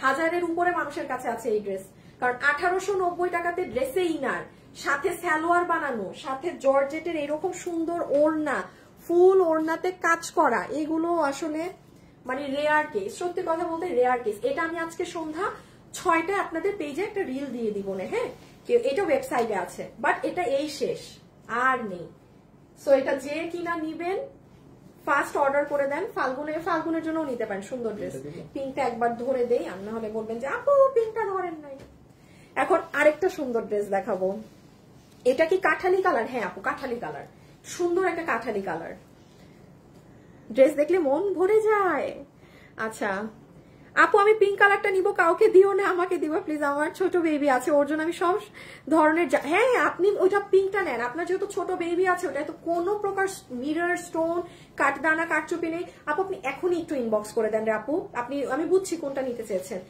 1000-এর উপরে মানুষের কাছে আছে এই ড্রেস। কারণ 1890 টাকাতে ড্রেসে ইনার, সাথে সালোয়ার বানানো, সাথে জর্জেটের এরকম সুন্দর ওড়না, ফুল ওড়নাতে কাজ করা, এগুলো আসলে মানে রেয়ার কেস, সত্যি কথা বলতে রেয়ার কেস। এটা আমি আজকে সন্ধ্যা 6টায় আপনাদের পেজে একটা রিল দিয়ে দিব না, হ্যাঁ এটা ওয়েবসাইটে আছে, বাট এটা এই শেষ আর নেই। সো এটা যে কিনা নিবেন ফার্স্ট অর্ডার করে দেন, ফাল্গুনের জন্য নিতে পারেন। সুন্দর ড্রেস, পিঙ্কটা একবার ধরে দেই, আর না হলে বলবেন যে আপু পিঙ্কটা ধরেন নাই। এখন আরেকটা সুন্দর ড্রেস দেখাবো, এটা কি কাঠালি কালার? হ্যাঁ আপু কাঠালি কালার, সুন্দর একটা কাঠালি কালার ড্রেস, দেখলে মন ভরে যায়। আচ্ছা আপু আমি পিঙ্ক কালারটা নিব, কাউকে দিও না, আমাকে দিবা প্লিজ, আমার ছোট বেবি আছে ওর জন্য আমি সব ধরনের। হ্যাঁ আপনি ওইটা পিঙ্কটা নেন, আপনার যেহেতু ছোট বেবি আছে, ওটা তো কোনো প্রকার মিরর স্টোন কাটদানা কাটচুপি নেই। আপু আপনি এখনই একটু ইনবক্স করে দেন রে আপু, আপনি আমি বুঝছি কোনটা নিতে চেয়েছেন,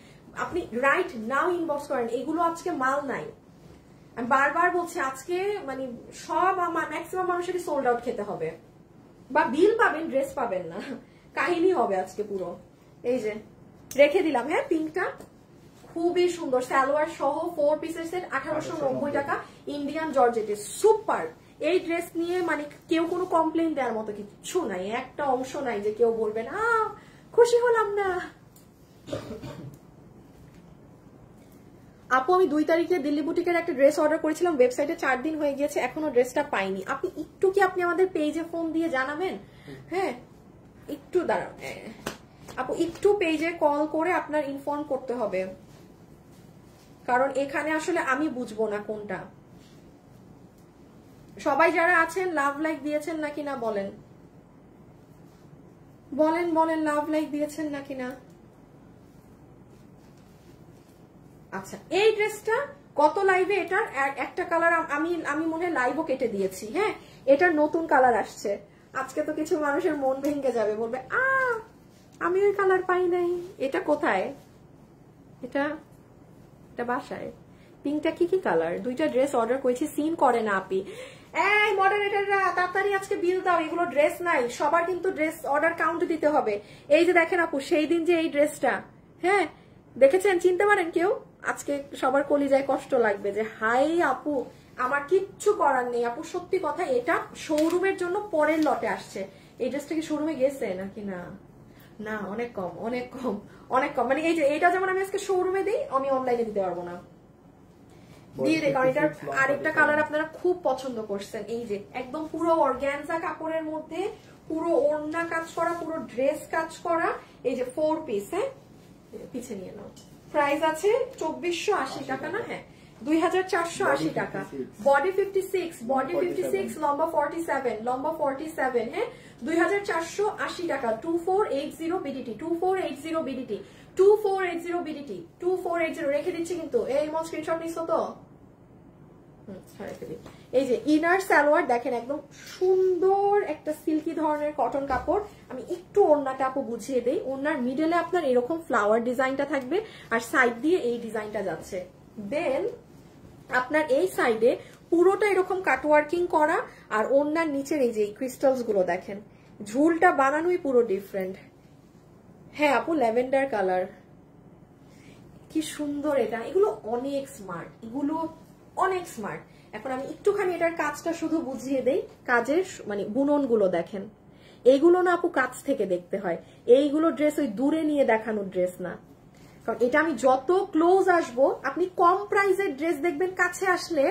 আপনি রাইট নাও ইনবক্স করেন। এগুলো আজকে মাল নাই, আমি বারবার বলছি, আজকে মানে সব আমার ম্যাক্সিমাম মানুষেরই সোল্ড আউট খেতে হবে, বা বিল পাবেন ড্রেস পাবেন না, কাহিনী হবে আজকে পুরো। এই যে রেখে দিলাম, হ্যাঁ পিঙ্কটা খুবই সুন্দর, সালোয়ার সহ 4 পিসের সেট 1890 টাকা, ইন্ডিয়ান জর্জেটে, সুপার। এই ড্রেস নিয়ে মানে কেউ কোনো কমপ্লেইন দেওয়ার মতো কিছু নাই, একটা অংশ নাই যে কেউ বলবেন খুশি হলাম না। আপু আমি 2 তারিখে দিল্লি বুটিকের একটা ড্রেস অর্ডার করেছিলাম, ওয়েবসাইটে 4 দিন হয়ে গিয়েছে, এখনো ড্রেসটা পাইনি। আপনি একটু কি আপনি আমাদের পেজে ফোন দিয়ে জানাবেন? হ্যাঁ একটু দাঁড়ান আপু, একটু পেজে কল করে আপনার ইনফর্ম করতে হবে, কারণ এখানে আসলে আমি বুঝবো না কোনটা। সবাই যারা আছেন লাভ লাইক দিয়েছেন নাকি না বলেন, বলেন বলেন লাভ লাইক দিয়েছেন নাকি না। আচ্ছা এই ড্রেসটা গত লাইভে এটার একটা কালার আমি মনে হয় লাইভও কেটে দিয়েছি, হ্যাঁ এটার নতুন কালার আসছে। আজকে তো কিছু মানুষের মন ভেঙে যাবে, বলবে আমি ওই কালার পাই নাই। এটা কোথায়? এটা বাসায়। পিঙ্কটা কি কালার? 2টা ড্রেস অর্ডার করেছি, সিন করে না আপি। এই মডারেটররা তাড়াতাড়ি আজকে বিল দাও, এগুলো ড্রেস নাই, সবার কিন্তু ড্রেস অর্ডার কাউন্ট দিতে হবে। এই যে দেখেন আপু, সেই দিন যে এই ড্রেসটা, হ্যাঁ দেখেছেন, চিনতে পারেন কেউ? আজকে সবার কলিজায় কষ্ট লাগবে যে হাই আপু, আমার কিচ্ছু করার নেই আপু, সত্যি কথা। এটা শোরুমের জন্য পরের লটে আসছে। এই ড্রেসটা কি শোরুমে গেছে নাকি না? না অনেক কম, অনেক কম, অনেক কম। মানে এই যে এটা যেমন আমি আজকে শোরুমে দিই, আমি অনলাইনে দিতে পারবো না, দিয়ে দে, কারণ এটার আরেকটা কালার আপনারা খুব পছন্দ করছেন। এই যে একদম পুরো অর্গানজা কাপড়ের মধ্যে পুরো ওড়না কাজ করা, পুরো ড্রেস কাজ করা, এই যে 4 পিস। হ্যাঁ পিছে নিয়ে নাও। প্রাইস আছে 2480 টাকা না? হ্যাঁ 2480 টাকা। বডি 56, বডি 56, লম্বা 47, লম্বা 47। হ্যাঁ 2480 টাকা। 2480 বিডিটি, 2480 বিডিটি, 2480 বিডিটি, 2480 রেখে দিচ্ছি কিন্তু। এই মন স্ক্রিনশট নিছো তো? এই যে ইনার সালোয়ার দেখেন, একদম সুন্দর একটা সিল্কি ধরনের কটন কাপড়। আমি একটু ওড়নাটা আপু বুঝিয়ে দেই। ওড়নার মিডলে আপনার এরকম ফ্লাওয়ার ডিজাইনটা থাকবে, আর সাইড দিয়ে এই ডিজাইনটা যাচ্ছে। দেন আপনার এই সাইডে পুরোটা এরকম কাটওয়ার্কিং করা, আর ওড়নার নিচের এই যে ক্রিস্টালস গুলো দেখেন, ঝুলটা বানানোই পুরো ডিফারেন্ট। হ্যাঁ আপু ল্যাভেন্ডার কালার, কি সুন্দর এটা। এগুলো অনেক স্মার্ট, এগুলো অনেক স্মার্ট। এখন আমি একটুখানি এটার কাজটা শুধু বুঝিয়ে দেই। কাজের মানে বুনন গুলো দেখেন, এইগুলো না আপু কাছ থেকে দেখতে হয়। এইগুলো ড্রেস ওই দূরে নিয়ে দেখানোর ড্রেস না, কারণ এটা আমি যত ক্লোজ আসবো, আপনি কম প্রাইসের ড্রেস দেখবেন কাছে আসলে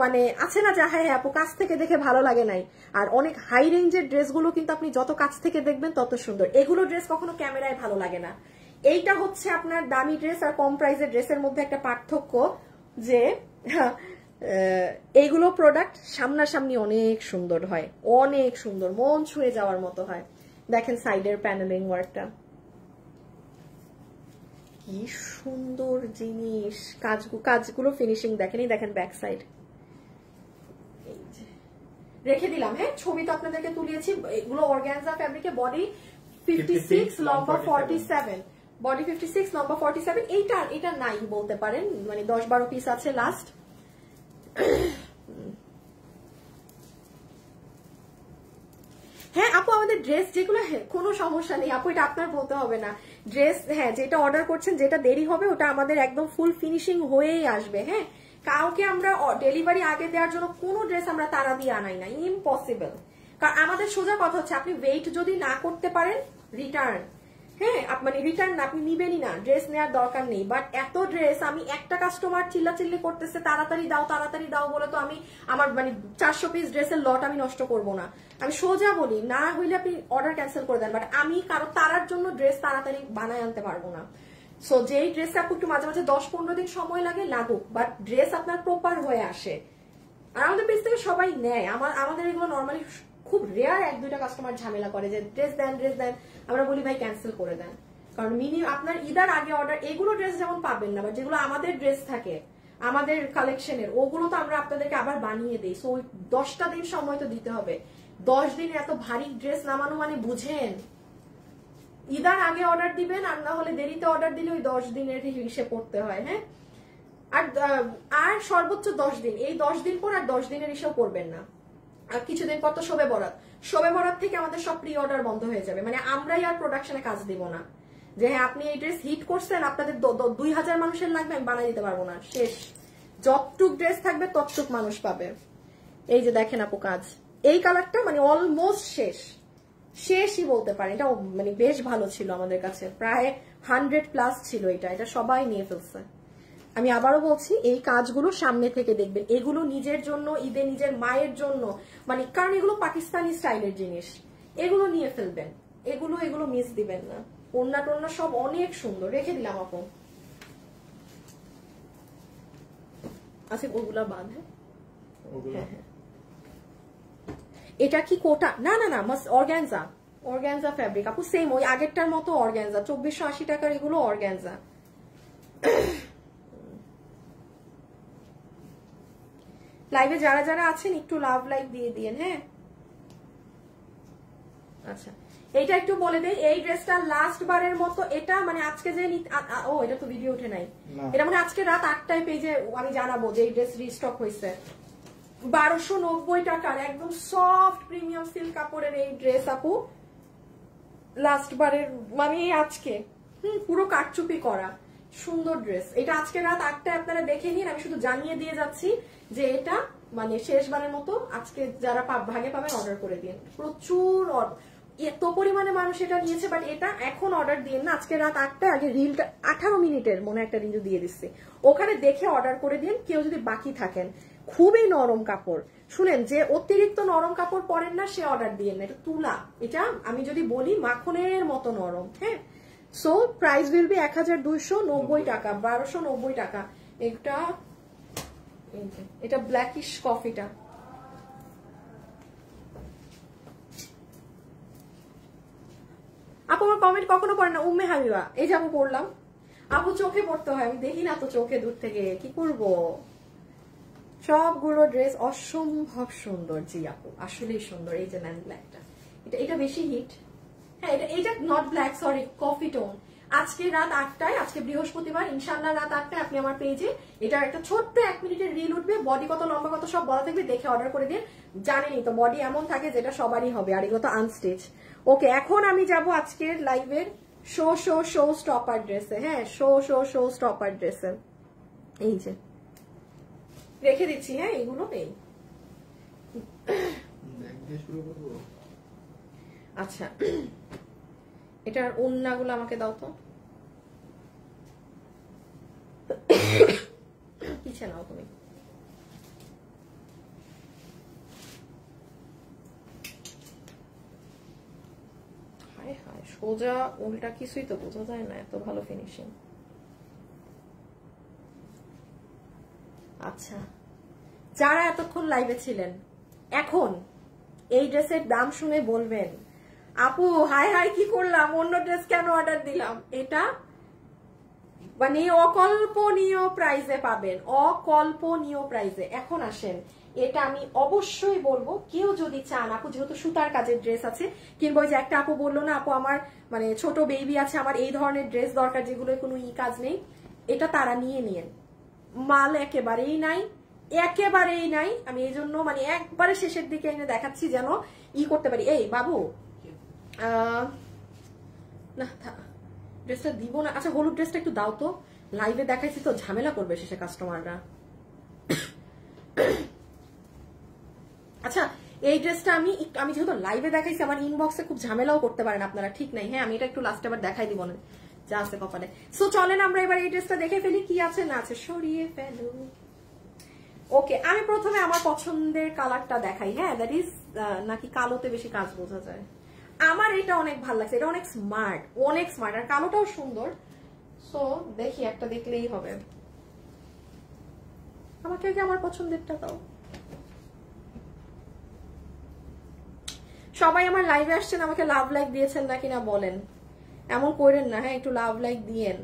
মানে আছে না যে হ্যাঁ হ্যাঁ আপু কাছ থেকে দেখে ভালো লাগে নাই। আর অনেক হাই রেঞ্জের ড্রেসগুলো কিন্তু আপনি যত কাছ থেকে দেখবেন তত সুন্দর। এগুলো ড্রেস কখনো ক্যামেরায় ভালো লাগে না। এইটা হচ্ছে আপনার দামি ড্রেস আর কম প্রাইসের ড্রেসের মধ্যে একটা পার্থক্য, যে এইগুলো প্রোডাক্ট সামনাসামনি অনেক সুন্দর হয়, অনেক সুন্দর, মন ছুঁয়ে যাওয়ার মতো হয়। দেখেন সাইডের প্যানেলিং ওয়ার্কটা কি সুন্দর জিনিস, কাজগুলো ফিনিশিং দেখেন। এই দেখেন ব্যাক সাইড, রেখে দিলাম। হ্যাঁ ছবি তো আপনাদেরকে তুলিয়েছি। এগুলো অর্গানজা ফ্যাব্রিকে, বডি 56, লম্বা 47, বডি 56, লম্বা 47। এইটা নাই বলতে পারেন, মানে 10-12 পিস আছে লাস্ট। হ্যাঁ আপু আমাদের ড্রেস যেগুলো, কোনো সমস্যা নেই আপু, এটা আপনার বলতে হবে না। ড্রেস হ্যাঁ যেটা অর্ডার করছেন, যেটা দেরি হবে ওটা আমাদের একদম ফুল ফিনিশিং হয়েই আসবে। হ্যাঁ কাউকে আমরা ডেলিভারি আগে দেওয়ার জন্য কোনো ড্রেস আমরা তাড়া দিয়ে আনাই না, ইম্পসিবল। কারণ আমাদের সোজা কথা হচ্ছে, আপনি ওয়েট যদি না করতে পারেন রিটার্ন, হ্যাঁ মানে রিটার্ন না, আপনি নিবেনই না, ড্রেস নেওয়ার দরকার নেই। বাট এত ড্রেস আমি একটা কাস্টমার চিল্লাচিল্লি করতেছে তাড়াতাড়ি দাও বলে তো আমি আমার মানে 400 পিস ড্রেসের লট আমি নষ্ট করব না। আমি সোজা বলি, না হইলে আপনি অর্ডার ক্যান্সেল করে দেন, বাট আমি কারো তারার জন্য ড্রেস তাড়াতাড়ি বানায় আনতে পারবো না। সো যেই ড্রেসটা একটু মাঝে মাঝে 10-15 দিন সময় লাগুক, বাট ড্রেস আপনার প্রপার হয়ে আসে। আর আমাদের পেজ থেকে সবাই নেয়, আমাদের এগুলো নর্মালি খুব রেয়ার 1-2টা কাস্টমার ঝামেলা করে যে ড্রেস দেন, আমরা বলি ভাই ক্যান্সেল করে দেন। কারণ আপনার ঈদের আগে অর্ডার, এগুলো ড্রেস যেমন পাবেন না, বাট যেগুলো আমাদের ড্রেস থাকে আমাদের কালেকশনের, ওগুলো তো আমরা আপনাদেরকে আবার বানিয়ে দিই। সো 10টা দিন সময় তো দিতে হবে। 10 দিনে এত ভারী ড্রেস নামানো মানে বুঝেন, ঈদের আগে অর্ডার দিবেন, আর না হলে দেরিতে অর্ডার দিলে ওই 10 দিনের হিসেব করতে হয়। হ্যাঁ আর সর্বোচ্চ 10 দিন, এই 10 দিন পর আর 10 দিনের হিসেব করবেন না। আর কিছুদিন পর তো শবে বরাত থেকে আমাদের সব প্রি অর্ডার বন্ধ হয়ে যাবে, মানে আমরাই আর প্রোডাকশনে কাজ দিব না। যে হ্যাঁ আপনি এই ড্রেস হিট করছেন, আপনাদের 2000 মানুষের লাগবে, আমি বানাই দিতে পারবো না। শেষ, যতটুক ড্রেস থাকবে ততটুক মানুষ পাবে। এই যে দেখেন আপু কাজ, এই কালারটা মানে অলমোস্ট শেষই বলতে পারেন। এটা মানে বেশ ভালো ছিল আমাদের কাছে, প্রায় 100+ ছিল এটা সবাই নিয়ে ফেলছে। আমি আবারও বলছি, এই কাজগুলো সামনে থেকে দেখবেন। এগুলো নিজের জন্য, ঈদে নিজের মায়ের জন্য, মানে কারণ এগুলো পাকিস্তানি স্টাইলের জিনিস, এগুলো নিয়ে ফেলবেন। এগুলো মিস দিবেন না। ওড়না টোড়না সব অনেক সুন্দর, রেখে দিলাম আপু। আচ্ছা ওগুলা বাদ। হ্যাঁ এটা কি কোটা? না অর্গানজা ফ্যাব্রিক আপু, সেম ওই আগেরটার মতো অর্গানজা, 2480 টাকার এগুলো অর্গানজা। লাইভে যারা আছেন একটু লাভ লাইক দিয়ে দিয়েন। হ্যাঁ আচ্ছা এইটা একটু বলে দেই, এই ড্রেসটা লাস্ট বারের মতো, এটা মানে আজকে যে এটা তো ভিডিও উঠে নাই, এটা মানে আজকে রাত 8টায় পেজে আমি জানাবো যে এই ড্রেস রিস্টক হয়েছে। 1290 টাকার একদম সফট প্রিমিয়াম সিল্ক কাপড়ের এই ড্রেস আপু, লাস্ট বারের মানে আজকে পুরো কাটচুপি করা সুন্দর ড্রেস। এটা আজকে রাত 8টায় আপনারা দেখে নিন, আমি শুধু জানিয়ে দিয়ে যাচ্ছি যে এটা মানে শেষবারের মতো আজকে যারা ভাগে পাবেন অর্ডার করে দিন। প্রচুর এত পরিমাণে মানুষ এটা নিয়েছে, বাট এটা এখন অর্ডার দিন না, আজকে রাত 8টায়। আগে রিলটা 18 মিনিটের মনে একটা রিল দিয়ে দিচ্ছে, ওখানে দেখে অর্ডার করে দিন কেউ যদি বাকি থাকেন। খুবই নরম কাপড়, শুনেন যে অতিরিক্ত নরম কাপড় পরেন না সে অর্ডার দিয়েন না, এটা তুলা, এটা আমি যদি বলি মাখনের মতো নরম। হ্যাঁ সো প্রাইস উইল বি 1290 টাকা, 1290 টাকা। এটা ব্ল্যাকিশ কফিটা। আপু আমার কমেন্ট কখনো পড়ে না, উম্মে হাবিবা, এই যে আপু পড়লাম। আপু চোখে পড়তে হয়, আমি দেখি না তো চোখে দূর থেকে, কি করব। সবগুলো ড্রেস অসম্ভব সুন্দর। জি আপু আসলেই সুন্দর। এই যে নেন ব্ল্যাকটা, এটা বেশি হিট। হ্যাঁ এটা not black, sorry coffee tone. আজকে রাত 8টায়, আজকে বৃহস্পতিবার, ইনশাআল্লাহ রাত 8টায় আপনি আমার পেজে এটার একটা ছোট্ট 1 মিনিটের রিল উঠবে, বডি কত লম্বা কত সব বলা থাকবে, দেখে অর্ডার করে দিন। জানেনই তো বডি এমন থাকে যেটা সবারই হবে, আর এগুলো তো আনস্টিচ। ওকে, এখন আমি যাব আজকের লাইভের শো স্টপার ড্রেসে। হ্যাঁ, শো স্টপার ড্রেসে এই যে রেখে দিচ্ছি। হ্যাঁ, এগুলো নেই। আচ্ছা, এটার ওড়নাগুলো আমাকে দাও তো। পিছে নাও তুমি। হায় হায়, সোজা উল্টা কিছুই তো বোঝা যায় না, এত ভালো ফিনিশিং। আচ্ছা, যারা এতক্ষণ লাইভে ছিলেন, এখন এই ড্রেসের দাম শুনে বলবেন আপু হাই হাই কি করলাম, অন্য ড্রেস কেন অর্ডার দিলাম। এটা মানে অকল্পনীয় প্রাইসে পাবেন, অকল্পনীয় প্রাইসে। এখন আসেন, এটা আমি অবশ্যই বলবো, কেউ যদি চান আপু, যেহেতু সুতার কাজের ড্রেস আছে, কিংবা ওই যে একটা আপু বললো না আপু আমার মানে ছোট বেবি আছে, আমার এই ধরনের ড্রেস দরকার যেগুলো কোনো কাজ নেই, এটা তারা নিয়ে নিয়েন। মাল একেবারেই নাই, একেবারেই নাই। আমি এই জন্য মানে একবারে শেষের দিকে এনে দেখাচ্ছি যেন করতে পারি। এই বাবু না, ড্রেসটা দিব না। আচ্ছা, হলুদ ড্রেসটা একটু দাও তো, লাইভে দেখাইছি তো ঝামেলা করবে শেষে কাস্টমাররা। আচ্ছা, এই ড্রেসটা আমি যেহেতু লাইভে দেখাইছি, আমার ইনবক্সে খুব ঝামেলাও করতে পারেন আপনারা, ঠিক নাই। হ্যাঁ, আমি এটা একটু লাস্টে আবার দেখাই দিব না যা আছে কপালে। সো চলেন আমরা এবার এই ড্রেসটা দেখে ফেলি, কি আছে না আছে, সরিয়ে ফেলো। ওকে, আমি প্রথমে আমার পছন্দের কালারটা দেখাই। হ্যাঁ, দ্যাট ইজ নাকি কালোতে বেশি কাজ বোঝা যায়। আমার এটা অনেক ভালো লাগছে, এটা অনেক স্মার্ট, অনেক স্মার্ট, আর কালোটাও সুন্দর। সো দেখি, একটা দেখলেই হবে। আমাকে আগে আমার পছন্দেরটা দাও। সবাই আমার লাইভে আসছেন, আমাকে লাভ লাইক দিয়েছেন নাকি না বলেন, এমন করেন না। হ্যাঁ, একটু লাভ লাইক দিয়েন,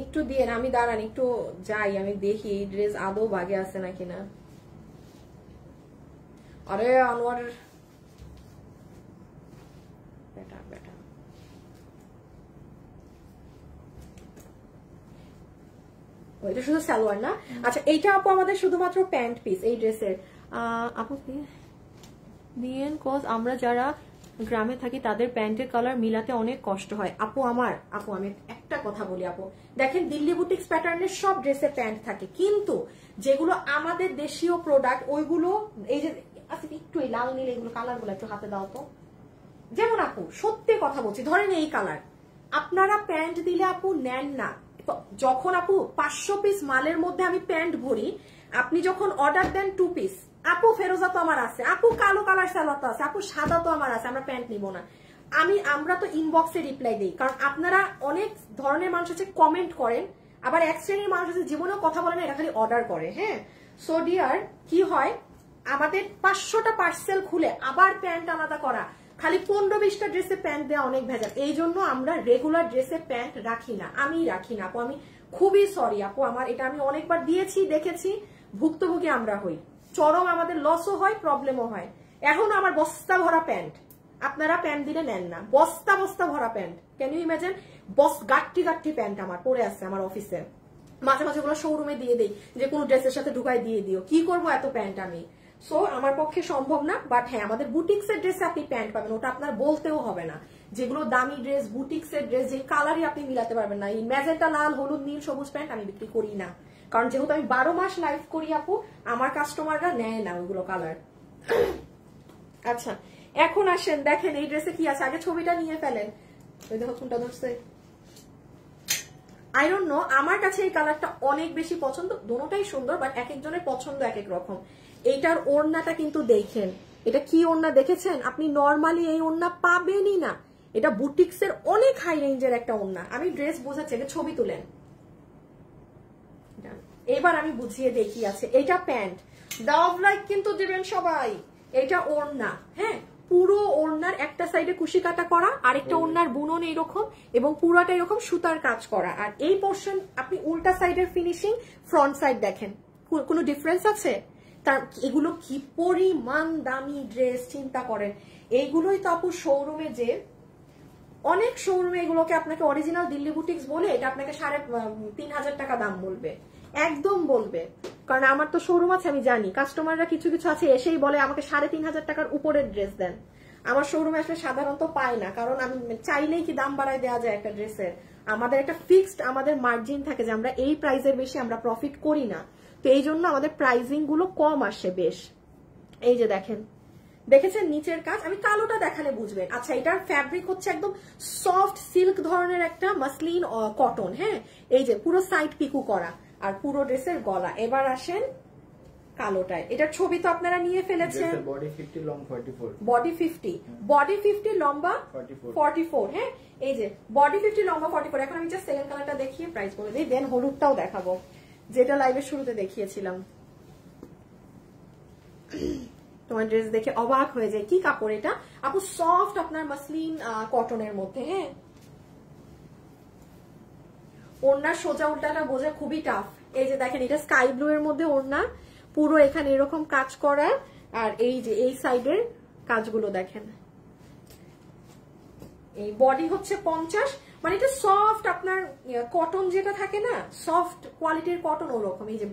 একটু দিয়েন। আমি দাঁড়ান একটু যাই, আমি দেখি এই ড্রেস আদৌ বাগে আছে নাকি না। আরে আনোয়ার বেটা বেটা, এটা শুধু সালোয়ার না। আচ্ছা, এইটা আপু আমাদের শুধুমাত্র প্যান্ট পিস এই ড্রেসের। আপু দিয়েন, কজ আমরা যারা গ্রামে থাকি তাদের প্যান্টের কালার মিলাতে অনেক কষ্ট হয়। আপু আমি একটা কথা বলি আপু, দেখেন দিল্লি বুটিক্স প্যাটার্নের সব ড্রেসে প্যান্ট থাকে, কিন্তু যেগুলো আমাদের দেশীয় প্রোডাক্ট ওইগুলো, এই যে আচ্ছা একটু এই লাল নীল এগুলো কালারগুলো একটু হাতে দাও তো। যেমন আপু সত্যি কথা বলছি, ধরেন এই কালার আপনারা প্যান্ট দিলে আপু নেন না। যখন আপু 500 পিস মালের মধ্যে আমি প্যান্ট ভরি, আপনি যখন অর্ডার দেন 2 পিস, আপু ফেরোজা তো আমার আছে, আপু কালো কালার সালোয়ার তো আছে, আপু সাদা তো আমার আছে, আমরা প্যান্ট নিব না। আমরা তো ইনবক্সে রিপ্লাই দিই, কারণ আপনারা অনেক ধরনের মানুষ আছে কমেন্ট করেন, আবার এক শ্রেণীর মানুষ আছে জীবনেও কথা বলে না, এটা খালি অর্ডার করে। হ্যাঁ, সো ডিয়ার কি হয়, আমাদের 500টা পার্সেল খুলে আবার প্যান্ট আলাদা করা, খালি 15-20টা ড্রেসে প্যান্ট দেওয়া অনেক ভেজাল। এই জন্য আমরা রেগুলার ড্রেসে প্যান্ট রাখি না, আমি রাখি না আপু। আমি খুবই সরি আপু, আমার এটা আমি অনেকবার দিয়েছি, দেখেছি, ভুক্তভোগী আমরা হই, চরম আমাদের লসও হয়, প্রবলেমও হয়। এখন আমার বস্তা ভরা প্যান্ট, আপনারা প্যান্ট দিলে নেন না, বস্তা বস্তা ভরা প্যান্ট। ক্যান ইউ ইমাজিন, গাট্টি গাট্টি প্যান্ট আমার পরে আছে আমার অফিসে, মাঝে মাঝে ওগুলো শোরুমে দিয়ে দেই যে কোনো ড্রেসের সাথে ঢুকাই দিয়ে দিও, কি করবো এত প্যান্ট আমি। সো আমার পক্ষে সম্ভব না, বাট হ্যাঁ আমাদের বুটিক্সের ড্রেসে আপনি প্যান্ট পাবেন, ওটা আপনার বলতেও হবে না। যেগুলো দামি ড্রেস, বুটিক্সের ড্রেস, যে কালারই আপনি মিলাতে পারবেন না, এই ম্যাজেন্টা, লাল, হলুদ, নীল, সবুজ প্যান্ট আমি বিক্রি করি না, কারণ যেহেতু আমি 12 মাস লাইভ করি আপু, আমার কাস্টমাররা নেয় না ওইগুলো কালার। আচ্ছা, এখন আসেন দেখেন এই ড্রেসে কি আছে, আগে ছবিটা নিয়ে ফেলেন। ওই দেখো কোনটা ধরছে, আই ডোন্ট নো, আমার কাছে এই কালারটা অনেক বেশি পছন্দ। দোনোটাই সুন্দর, বাট এক একজনের পছন্দ এক এক রকম। এইটার ওড়নাটা কিন্তু দেখেন, এটা কি ওড়না দেখেছেন আপনি, নর্মালি এই ওড়না পাবেনই না, এটা বুটিক্সের অনেক হাই রেঞ্জের একটা ওড়না। আমি ড্রেস বোঝাচ্ছি, ছবি তুলেন, এবার আমি বুঝিয়ে দেখি আছে। এটা প্যান্ট, লাভ লাইক কিন্তু দিবেন সবাই। এটা ওড়না, হ্যাঁ পুরো ওড়নার একটা সাইডে কুশি কাটা করা, আরেকটা ওড়নার বুনন এইরকম, এবং পুরাটা এরকম সুতার কাজ করা। আর এই পোর্শন আপনি উল্টা সাইডের ফিনিশিং, ফ্রন্ট সাইড দেখেন, কোনো ডিফারেন্স আছে? তার এগুলো কি পরিমাণ দামি ড্রেস চিন্তা করেন। এইগুলোই তো আপু শোরুমে যে অনেক শোরুমে এগুলোকে আপনাকে অরিজিনাল দিল্লি বুটিক্স বলে এটা আপনাকে 3,500 টাকা দাম বলবে, একদম বলবে। কারণ আমার তো শোরুম আছে, আমি জানি কাস্টমাররা কিছু কিছু আছে এসেই বলে আমাকে 3,500 টাকার উপরের ড্রেস দেন। আমার শোরুমে আসলে সাধারণত পায় না, কারণ আমি চাইলেই কি দাম বাড়ায় দেওয়া যায় একটা ড্রেসের। আমাদের একটা ফিক্সড আমাদের মার্জিন থাকে যে আমরা এই প্রাইসের বেশি আমরা প্রফিট করি না, তো এই জন্য আমাদের প্রাইসিং গুলো কম আসে বেশ। এই যে দেখেন, দেখেছেন নিচের কাজ, আমি কালোটা দেখালে বুঝবেন। আচ্ছা, এটার ফ্যাব্রিক হচ্ছে একদম সফট সিল্ক ধরনের একটা মাসলিন কটন। হ্যাঁ, এই যে পুরো সাইড পিকু করা আর পুরো ড্রেসের গলা। এবার আসেন কালোটায়, এটার ছবি তো আপনারা নিয়ে ফেলেছেন। বডি 50 লং 44, বডি 50, বডি 50 লম্বা 44। হ্যাঁ, এই যে বডি 50 লম্বা 44। এখন আমি জাস্ট সেকেন্ড কালারটা দেখিয়ে প্রাইস বলে দিই, দেন হলুদটাও দেখাবো যেটা লাইভের শুরুতে দেখিয়েছিলাম। তোমার ড্রেস দেখে অবাক হয়ে যায়, কি কাপড় এটা আপু? সফট আপনার মাসলিন কটনের মধ্যে। হ্যাঁ, ওড়নার সোজা উল্টাটা বোঝা খুবই টাফ। এই যে দেখেন, এটা স্কাই ব্লু এর মধ্যে ওড়না, পুরো এখানে এরকম কাজ করা, আর এই যে এই সাইডের কাজগুলো দেখেন। এই বডি হচ্ছে 50, মানে এটা সফট আপনার কটন যেটা থাকে না, সফট কোয়ালিটির কটন ওরকম। এই যে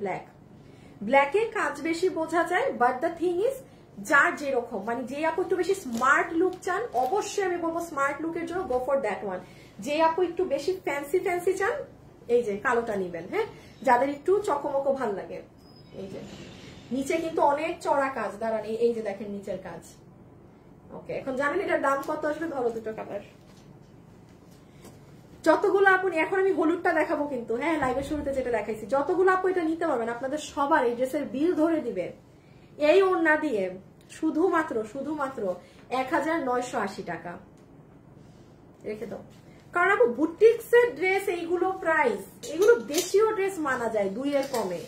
ব্ল্যাকে কাজ বেশি বোঝা যায়, বাট দ্য থিং ইজ যার যেরকম, মানে যে আপু একটু বেশি স্মার্ট লুক চান, অবশ্যই আমি বলবো স্মার্ট লুকের জন্য গো ফর দ্যাট ওয়ান। যে আপু একটু বেশি ফ্যান্সি চান, এই যে কালোটা নিবেন। হ্যাঁ, যাদের একটু চকমকো ভাল লাগে। এই যে নিচে কিন্তু অনেক চড়া কাজ, দাঁড়ান এই যে দেখেন নিচের কাজ। ওকে, এখন জানেন এটার দাম কত আসবে? ধরো দুটো কালার, যতগুলো আপু, এখন আমি হলুদটা দেখাবো কিন্তু। হ্যাঁ, লাইভের শুরুতে যেটা দেখাইছি, যতগুলো আপু এটা নিতে পারবেন আপনাদের সবার এই ড্রেসের বিল ধরে দিবে এই ওড়না দিয়ে শুধুমাত্র 1980 টাকা। রেখে দাও, কারণ আপু বুটিক্স এর ড্রেস এইগুলো প্রাইস, এগুলো দেশীয় ড্রেস মানা যায় 2 এর কমে।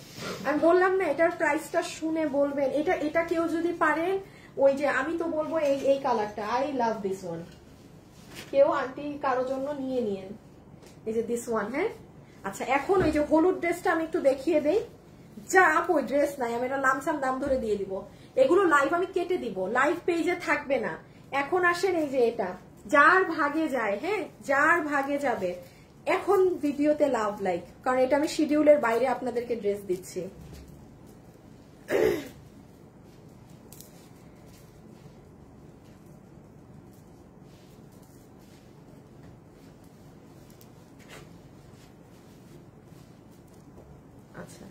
আমি বললাম না, এটার প্রাইসটা শুনে বলবেন। এটা কেউ যদি পারেন, ওই যে আমি তো বলবো এই কালারটা, আই লাভ দিস ওয়ান, কেউ আন্টি কারো জন্য নিয়ে নিয়েন। এই যে দিস ওয়ান। হ্যাঁ, আচ্ছা, এখন ওই যে হলুদ ড্রেসটা আমি একটু দেখিয়ে দেই। যা আপু ড্রেস নাই, আমি এটা লামসাম দাম ধরে দিয়ে দিব। এগুলো লাইভ আমি কেটে দিব, লাইভ পেজে থাকবে না। এখন আসেন এই যে এটা, যার ভাগে যায়, হ্যাঁ যার ভাগে যাবে, এখন ভিডিওতে লাভ লাইক, কারণ এটা আমি শিডিউলের বাইরে আপনাদেরকে ড্রেস দিচ্ছি। আচ্ছা,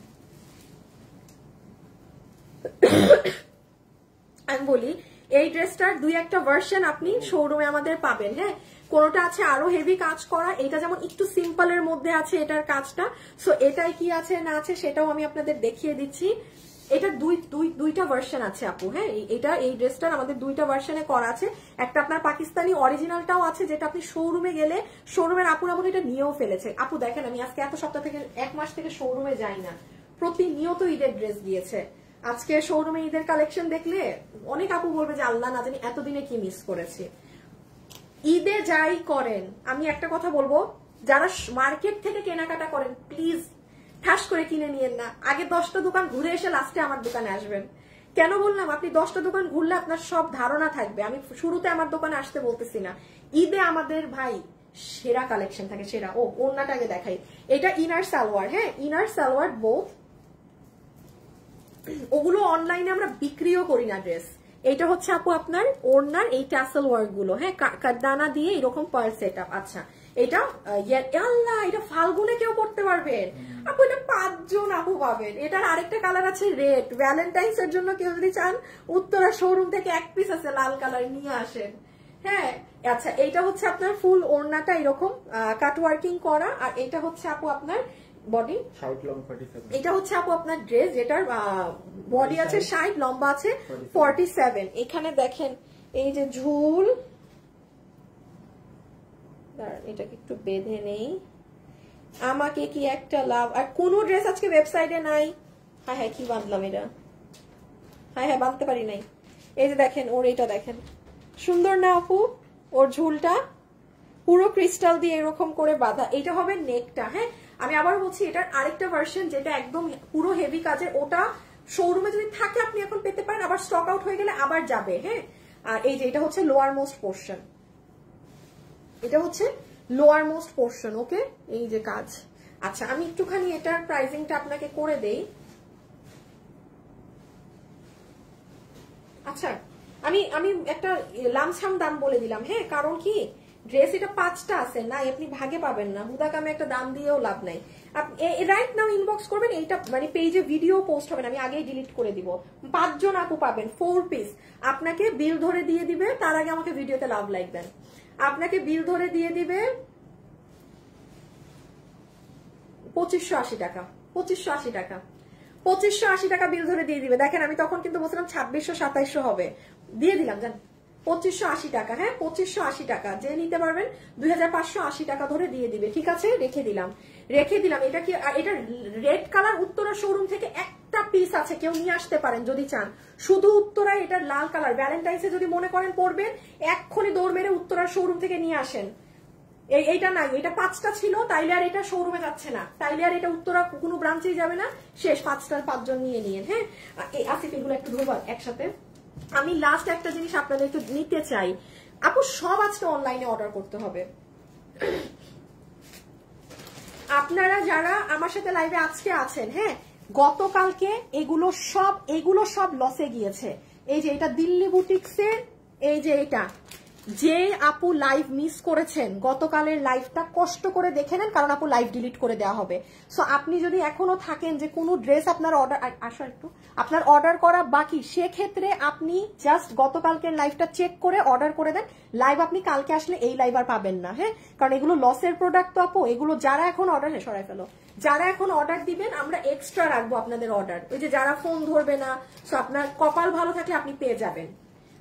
আমি বলি এই ড্রেসটার 2-1টা ভার্সন আপনি শোরুমে আমাদের পাবেন। হ্যাঁ, কোনটা আছে আরো হেভি কাজ করা, এটা যেমন একটু সিম্পলের মধ্যে আছে এটার কাজটা। সো এটাই কি আছে না আছে সেটাও আমি আপনাদের দেখিয়ে দিচ্ছি। এটা দুইটা ভার্সন আছে আপু। হ্যাঁ, এই ড্রেসটার আমাদের 2টা ভার্সনে করা আছে। একটা আপনার পাকিস্তানি অরিজিনালটাও আছে, যেটা আপনি শোরুমে গেলে শোরুমের আপুর আমল এটা নিয়েও ফেলেছে। আপু দেখেন, আমি আজকে এত সপ্তাহ থেকে 1 মাস থেকে শোরুমে যাই না, প্রতিনিয়ত ঈদের ড্রেস দিয়েছে। আজকে শোরুমে ঈদের কালেকশন দেখলে অনেক আপু বলবে যে আল্লাহ না জানি এতদিনে কি মিস করেছি। ঈদে যাই করেন, আমি একটা কথা বলবো, যারা মার্কেট থেকে কেনাকাটা করেন প্লিজ ঠাস করে কিনে নিয়েন না। আগে 10টা দোকান ঘুরে এসে লাস্টে আমার দোকানে আসবেন। কেন বললাম? আপনি 10টা দোকান ঘুরলে আপনার সব ধারণা থাকবে। আমি শুরুতে আমার দোকানে আসতে বলতেছি না, ঈদে আমাদের ভাই সেরা কালেকশন থাকে, সেরা। ওড়নাটা আগে দেখাই, এটা ইনার সালোয়ার। হ্যাঁ, ইনার সালোয়ার বোথ, ওগুলো অনলাইনে আমরা বিক্রিও করি না ড্রেস। এটা হচ্ছে আপু আপনার ওড়নার এই ট্যাসেল ওয়ার্ক গুলো। হ্যাঁ, কারদানা দিয়ে এরকম পার সেট আপ। আচ্ছা, এটা আল্লাহ, এটা ফাল্গুনে কেউ পড়তে পারবেন আপু, এটা 5 জন আপু পাবেন। এটার আরেকটা কালার আছে রেড, ভ্যালেন্টাইন্স এর জন্য কেউ যদি চান, উত্তরা শোরুম থেকে 1 পিস আছে লাল কালার, নিয়ে আসেন। হ্যাঁ, আচ্ছা, এইটা হচ্ছে আপনার ফুল ওড়নাটা এরকম কাট ওয়ার্কিং করা, আর এটা হচ্ছে আপু আপনার বডি 60 লং 47। এটা হচ্ছে আপু আপনার ড্রেস, যেটার বডি আছে 60, লম্বা আছে 47। এখানে দেখেন এই যে ঝুল, এটাকে একটু বেঁধে নেই, আমাকে কি একটা লাভ। আর কোন ড্রেস আজকে ওয়েবসাইটে নাই। হ্যাঁ হ্যাঁ, কি বাঁধলাম এটা, হ্যাঁ হ্যাঁ বাঁধতে পারি নাই। এই যে দেখেন ওর, এটা দেখেন সুন্দর না আপু, ওর ঝুলটা পুরো ক্রিস্টাল দিয়ে এরকম করে বাঁধা। এটা হবে নেকটা। হ্যাঁ, আমি আবার বলছি, এটার আরেকটা ভার্সন যেটা একদম পুরো হেভি কাজের, ওটা শোরুমে যদি থাকে আপনি এখন পেতে পারেন, আবার স্টক আউট হয়ে গেলে আবার যাবে। হ্যাঁ, আর এই যে এটা হচ্ছে লোয়ার মোস্ট পোর্শন। এটা হচ্ছে লোয়ার মোস্ট পোর্শন। ওকে, এই যে কাজ। আচ্ছা আমি একটুখানি এটার প্রাইসিংটা আপনাকে করে দেই। আচ্ছা আমি আমি একটা লামসাম দাম বলে দিলাম, হ্যাঁ, কারণ কি ড্রেস এটা 5টা আছে না, আপনি ভাগে পাবেন না, হুদাকে আমি একটা দাম দিয়েও লাভ নাই। রাইট নাও ইনবক্স করবেন, এইটা মানে পেজে ভিডিও পোস্ট হবে না, আমি আগেই ডিলিট করে দিব। 5 জন আপু পাবেন 4 পিস, আপনাকে বিল ধরে দিয়ে দিবে, তার আগে আমাকে ভিডিওতে লাভ লাগবেন। আপনাকে বিল ধরে দিয়ে দিবে 2580 টাকা, 2580 টাকা, 2580 টাকা বিল ধরে দিয়ে দিবে। দেখেন আমি তখন কিন্তু বলছিলাম 2600-2700 হবে, দিয়ে দিলাম জান 2580 টাকা। হ্যাঁ 2580 টাকা, যে নিতে পারবেন 2580 টাকা ধরে দিয়ে দিবে। ঠিক আছে, রেখে দিলাম, রেখে দিলাম। এটা কি, এটা রেড কালার উত্তরা শোরুম থেকে একটা পিস আছে, কেউ নিয়ে আসতে পারেন যদি চান। শুধু উত্তরায় এটার লাল কালার, ভ্যালেন্টাইন্সে যদি মনে করেন পরবেন, এক্ষুনি দৌড় মেরে উত্তরার শোরুম থেকে নিয়ে আসেন। এইটা নাই, এটা 5টা ছিল, তাইলে আর এটা শোরুমে যাচ্ছে না, তাইলে আর এটা উত্তরা কোনো ব্রাঞ্চেই যাবে না, শেষ। 5টার 5 জন নিয়ে নিয়েন। হ্যাঁ আসিফ এগুলো একটু ধরবার একসাথে। আমি লাস্ট একটা জিনিস আপনাদেরকে নিতে চাই, আপু সব আজকে অনলাইনে অর্ডার করতে হবে। আপনারা যারা আমার সাথে লাইভে আজকে আছেন, হ্যাঁ গতকালকে এগুলো সব লসে গিয়েছে। এই যে এটা দিল্লি বুটিক্সের, এই যে এটা, যে আপু লাইভ মিস করেছেন গতকালের লাইভটা কষ্ট করে দেখে নেন, কারণ আপু লাইভ ডিলিট করে দেওয়া হবে। সো আপনি যদি এখনো থাকেন যে কোনো ড্রেস আপনার অর্ডার আপনার অর্ডার করা বাকি, সেক্ষেত্রে আপনি জাস্ট গতকালকের লাইভটা চেক করে অর্ডার করে দেন। লাইভ আপনি কালকে আসলে এই লাইভ আর পাবেন না। হ্যাঁ কারণ এগুলো লসের প্রোডাক্ট তো আপু, এগুলো যারা এখন অর্ডার, সরাই ফেলো, যারা এখন অর্ডার দিবেন আমরা এক্সট্রা রাখবো আপনাদের অর্ডার। ওই যে যারা ফোন ধরবে না, সো আপনার কপাল ভালো থাকলে আপনি পেয়ে যাবেন।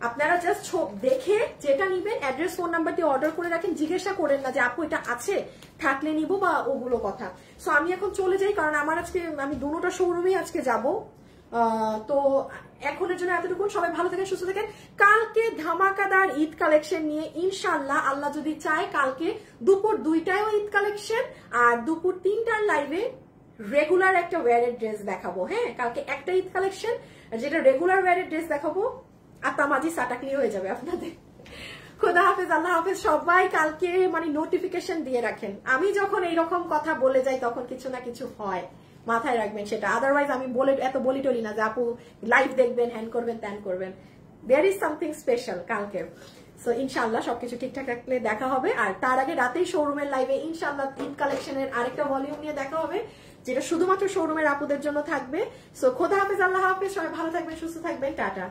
আপনারা জাস্ট দেখে যেটা নিবেন অ্যাড্রেস ফোন নাম্বার দিয়ে অর্ডার করে রাখেন, জিজ্ঞাসা করেন না যে আপু এটা আছে থাকলে নিব বা ওগুলো কথা। সো আমি এখন চলে যাই, কারণ আমার আজকে আমি দুটোটা শোরুমেই আজকে যাব। তো এখনের জন্য এতটুকু, সবাই ভালো থাকেন, সুস্থ থাকেন। কালকে ধামাকাদার ঈদ কালেকশন নিয়ে ইনশাআল্লাহ, আল্লাহ যদি চায়, কালকে দুপুর 2টায়ও ঈদ কালেকশন, আর দুপুর 3টার লাইভে রেগুলার একটা ওয়্যারের ড্রেস দেখাবো। হ্যাঁ কালকে একটা ঈদ কালেকশন, যেটা রেগুলার ওয়্যারের ড্রেস দেখাবো, আর তামাজি সাটাকলি হয়ে যাবে আপনাদের। খোদা হাফেজ, আল্লাহ হাফেজ। সবাই কালকে মানে নোটিফিকেশন দিয়ে রাখেন, আমি যখন এইরকম কথা বলে যাই তখন কিছু না কিছু হয়, মাথায় রাখবেন সেটা। আদারওয়াইজ আমি এত বলি টলি না যে আপু লাইভ দেখবেন, হ্যান্ড করবেন, ত্যান করবেন। দেয়ার ইজ সামথিং স্পেশাল কালকে। সো ইনশাআল্লাহ সবকিছু ঠিকঠাক রাখলে দেখা হবে। আর তার আগে রাতেই শোরুমের লাইভে ইনশাআল্লাহ ঈদ কালেকশনের আরেকটা ভলিউম নিয়ে দেখা হবে, যেটা শুধুমাত্র শোরুমের আপুদের জন্য থাকবে। সো খোদা হাফেজ, আল্লাহ হাফেজ, সবাই ভালো থাকবেন, সুস্থ থাকবেন, টাটা।